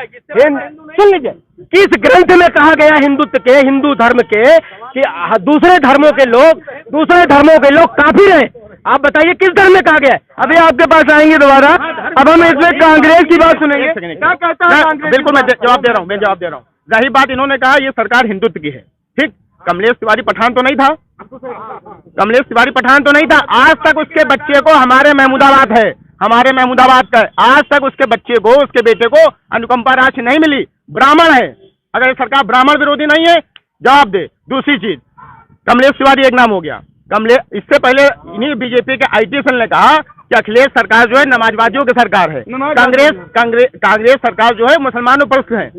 सुन लीजिए, किस ग्रंथ में कहा गया हिंदुत्व के, हिंदू धर्म के, कि दूसरे धर्मों के लोग काफिर हैं? आप बताइए किस धर्म में कहा गया है? अभी आपके पास आएंगे दोबारा। अब हम इसमें कांग्रेस की बात सुनेंगे। क्या कहता है कांग्रेस? बिल्कुल, मैं जवाब दे रहा हूँ। जाहिर बात, इन्होंने कहा ये सरकार हिंदुत्व की है, ठीक। कमलेश तिवारी पठान तो नहीं था, कमलेश तिवारी पठान तो नहीं था। आज तक उसके बच्चे को, हमारे महमूदाबाद है, हमारे महमूदाबाद का, आज तक उसके बच्चे को, उसके बेटे को अनुकंपा राशि नहीं मिली। ब्राह्मण है, अगर सरकार ब्राह्मण विरोधी नहीं है, जवाब दे। दूसरी चीज, कमलेश तिवारी एक नाम हो गया। इससे पहले इन्हीं बीजेपी के IT सेल ने कहा कि अखिलेश सरकार जो है नमाजवादियों की सरकार है, कांग्रेस सरकार जो है मुसलमानों पर है।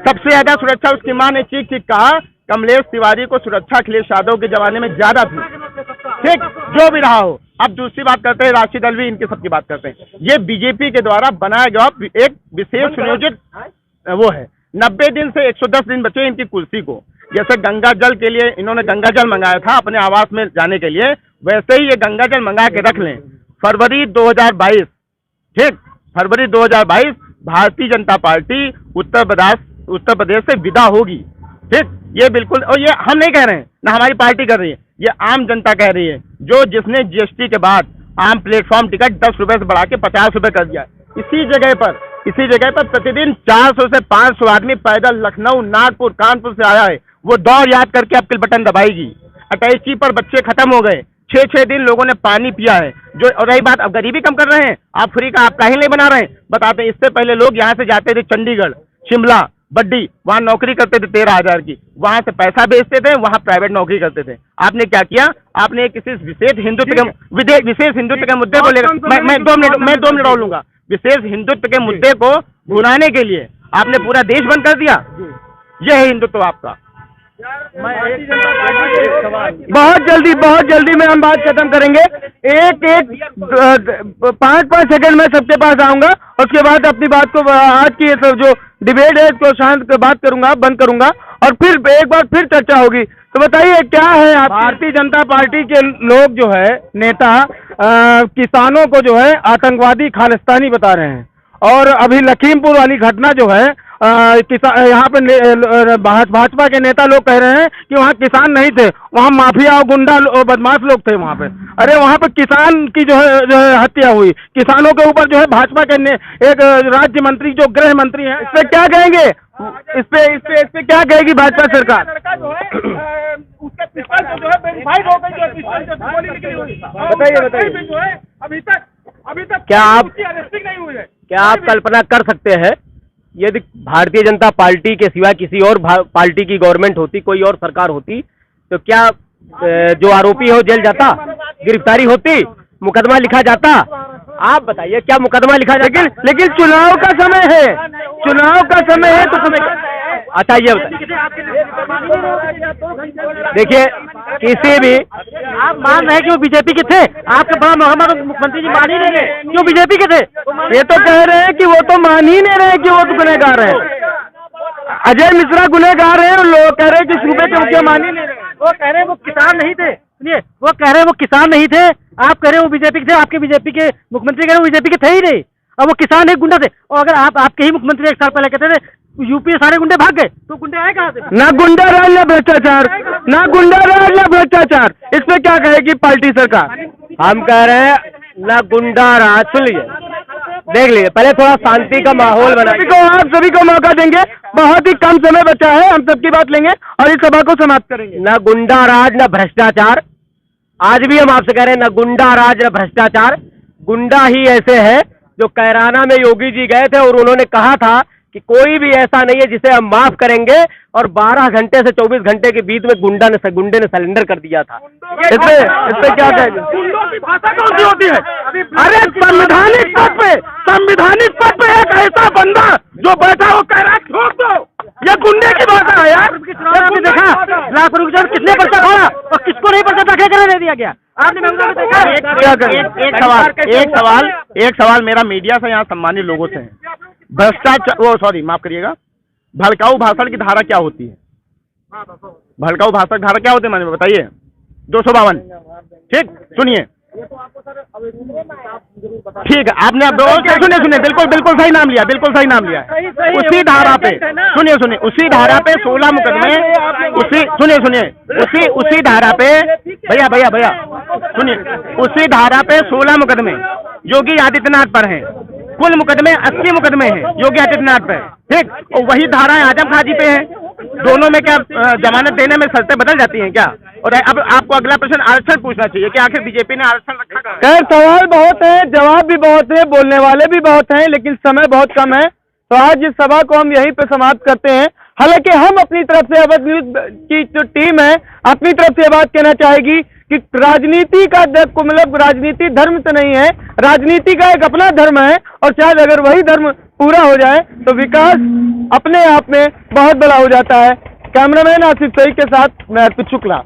सबसे ज्यादा सुरक्षा उसकी मां ने चीख कहा, कमलेश तिवारी को सुरक्षा अखिलेश यादव के जमाने में ज्यादा थी, ठीक। जो भी रहा हो। अब दूसरी बात करते हैं, राशिद अल्वी, इनकी सबकी बात करते हैं। ये बीजेपी के द्वारा बनाया गया एक विशेष सुनियोजित वो है। 90 दिन से 110 दिन बचे इनकी कुर्सी को। जैसे गंगा जल के लिए इन्होंने गंगा जल मंगाया था अपने आवास में जाने के लिए, वैसे ही ये गंगा जल मंगा के रख लें। फरवरी 2022, ठीक, फरवरी 2022 भारतीय जनता पार्टी उत्तर प्रदेश से विदा होगी, ठीक। ये बिल्कुल, और ये हम नहीं कह रहे हैं, ना हमारी पार्टी कर रही है, ये आम जनता कह रही है, जिसने GST के बाद आम प्लेटफॉर्म टिकट 10 रुपए से बढ़ा के 50 रुपए कर दिया। इसी जगह पर प्रतिदिन 400 से 500 आदमी पैदल लखनऊ, नागपुर, कानपुर से आया है। वो दौड़ याद करके अब किल बटन दबाएगी। अटैची पर बच्चे खत्म हो गए, 6-6 दिन लोगों ने पानी पिया है। और रही बात, अब गरीबी कम कर रहे हैं, आप फ्री का आप काहे नहीं बना रहे हैं? बताते हैं, इससे पहले लोग यहाँ से जाते थे चंडीगढ़, शिमला, बड्डी, वहाँ नौकरी करते थे 13,000 की, वहाँ से पैसा बेचते थे, वहाँ प्राइवेट नौकरी करते थे। आपने क्या किया? आपने किसी विशेष हिंदुत्व के मुद्दे को लेकर, मैं 2 मिनट और लूंगा, विशेष हिंदुत्व के मुद्दे को भुनाने के लिए आपने पूरा देश बंद कर दिया। यह है हिंदुत्व आपका। बहुत जल्दी में हम बात खत्म करेंगे। 5-5 सेकंड में सबके पास आऊंगा, उसके बाद अपनी बात को, आज की जो डिबेट है इसको शांत बात करूंगा, बंद करूंगा, और फिर एक बार फिर चर्चा होगी। तो बताइए क्या है, भारतीय जनता पार्टी के लोग जो है, नेता किसानों को जो है आतंकवादी, खालिस्तानी बता रहे हैं। और अभी लखीमपुर वाली घटना जो है, यहाँ पे भाजपा के नेता लोग कह रहे हैं कि वहाँ किसान नहीं थे, वहाँ माफिया और गुंडा और बदमाश लोग थे वहाँ पे। अरे वहाँ पे किसान की जो है हत्या हुई, किसानों के ऊपर जो है भाजपा के एक राज्य मंत्री जो गृह मंत्री हैं, इस पे क्या कहेंगे? इस पे क्या कहेगी भाजपा सरकार? बताइए अभी तक क्या आप कल्पना कर सकते हैं यदि भारतीय जनता पार्टी के सिवा किसी और पार्टी की गवर्नमेंट होती, कोई और सरकार होती, तो क्या जो आरोपी हो जेल जाता, गिरफ्तारी होती, मुकदमा लिखा जाता? आप बताइए, क्या मुकदमा लिखा जाता? लेकिन चुनाव का समय है, तो समय अच्छा ये बताइए, देखिए किसी भी, आप मान रहे हैं कि वो बीजेपी के थे? आपके बड़ा मोहम्मद मुख्यमंत्री जी मान ही नहीं रहे क्यों बीजेपी के थे? ये तो कह रहे हैं कि वो तो मान ही नहीं रहे कि वो तो गुनहगार है। अजय मिश्रा गुनहगार है और लोग कह रहे हैं कि सूबे के मुखिया मान ही नहीं रहे। वो कह रहे हैं वो किसान नहीं थे, सुनिए, वो कह रहे हैं वो किसान नहीं थे, आप कह रहे हैं वो बीजेपी के थे, आपके बीजेपी के मुख्यमंत्री कह रहे हैं वो बीजेपी के थे ही नहीं, और वो किसान एक गुंडा थे। और अगर आपके ही मुख्यमंत्री 1 साल पहले कहते थे यूपी सारे गुंडे भाग गए, तो गुंडे आए कहाँ से? ना गुंडा राज ना भ्रष्टाचार, ना गुंडा राज ना भ्रष्टाचार। इस पे क्या कहेगी पार्टी सरकार? हम कह रहे हैं ना गुंडा राज। सुन लीजिए, देख लीजिए, पहले थोड़ा शांति का माहौल बनाइए। आप सभी को मौका देंगे, बहुत ही कम समय बचा है, हम सबकी बात लेंगे और इस सभा को समाप्त करेंगे। ना गुंडा राज ना भ्रष्टाचार, आज भी हम आपसे कह रहे हैं ना गुंडा राज ना भ्रष्टाचार। गुंडा ही ऐसे है जो कैराना में योगी जी गए थे और उन्होंने कहा था कि कोई भी ऐसा नहीं है जिसे हम माफ करेंगे, और 12 घंटे से 24 घंटे के बीच में गुंडे ने सरेंडर कर दिया था। इस पे क्या कहेंगे? गुंडों की भाषा कौन सी होती है? अरे संवैधानिक पद पे एक ऐसा बंदा जो बैठा हो कह रहा है छोड़ दो, ये गुंडे की भाषा है यार। आपने देखा लाखों कितने पर्चा खोला और किसको नहीं पर्चा दाखिल करने दिया गया? आपने महमूदा में देखा? एक सवाल मेरा मीडिया से, यहाँ सम्मानित लोगों से है। भ्रष्टाचार, माफ करिएगा, भड़काऊ भाषण की धारा क्या होती है? भड़काऊ भाषण धारा क्या होती है, मैंने बताइए। 252। ठीक, सुनिए, ठीक है, आपने सुनिए, बिल्कुल सही नाम लिया, उसी धारा पे सुनिए, उसी धारा पे 16 मुकदमे, उसी धारा पे भैया सुनिए, उसी धारा पे 16 मुकदमे योगी आदित्यनाथ पर हैं। कुल मुकदमे 80 मुकदमे हैं योगी आदित्यनाथ पे, ठीक। और वही धाराएं आजम खां जी पे हैं। दोनों में क्या जमानत देने में शर्तें बदल जाती हैं क्या? और अब आपको अगला प्रश्न आरक्षण पूछना चाहिए कि आखिर बीजेपी ने आरक्षण रखा कहाँ? खैर, सवाल बहुत है, जवाब भी बहुत है, बोलने वाले भी बहुत हैं, लेकिन समय बहुत कम है, तो आज इस सभा को हम यहीं पे समाप्त करते हैं। हालांकि हम अपनी तरफ से, अवध न्यूज की जो टीम है अपनी तरफ से बात कहना चाहेगी कि राजनीति का मतलब राजनीति धर्म तो नहीं है, राजनीति का एक अपना धर्म है, और शायद अगर वही धर्म पूरा हो जाए तो विकास अपने आप में बहुत बड़ा हो जाता है। कैमरामैन आसिफ सईद के साथ मैं अर्पित शुक्ला।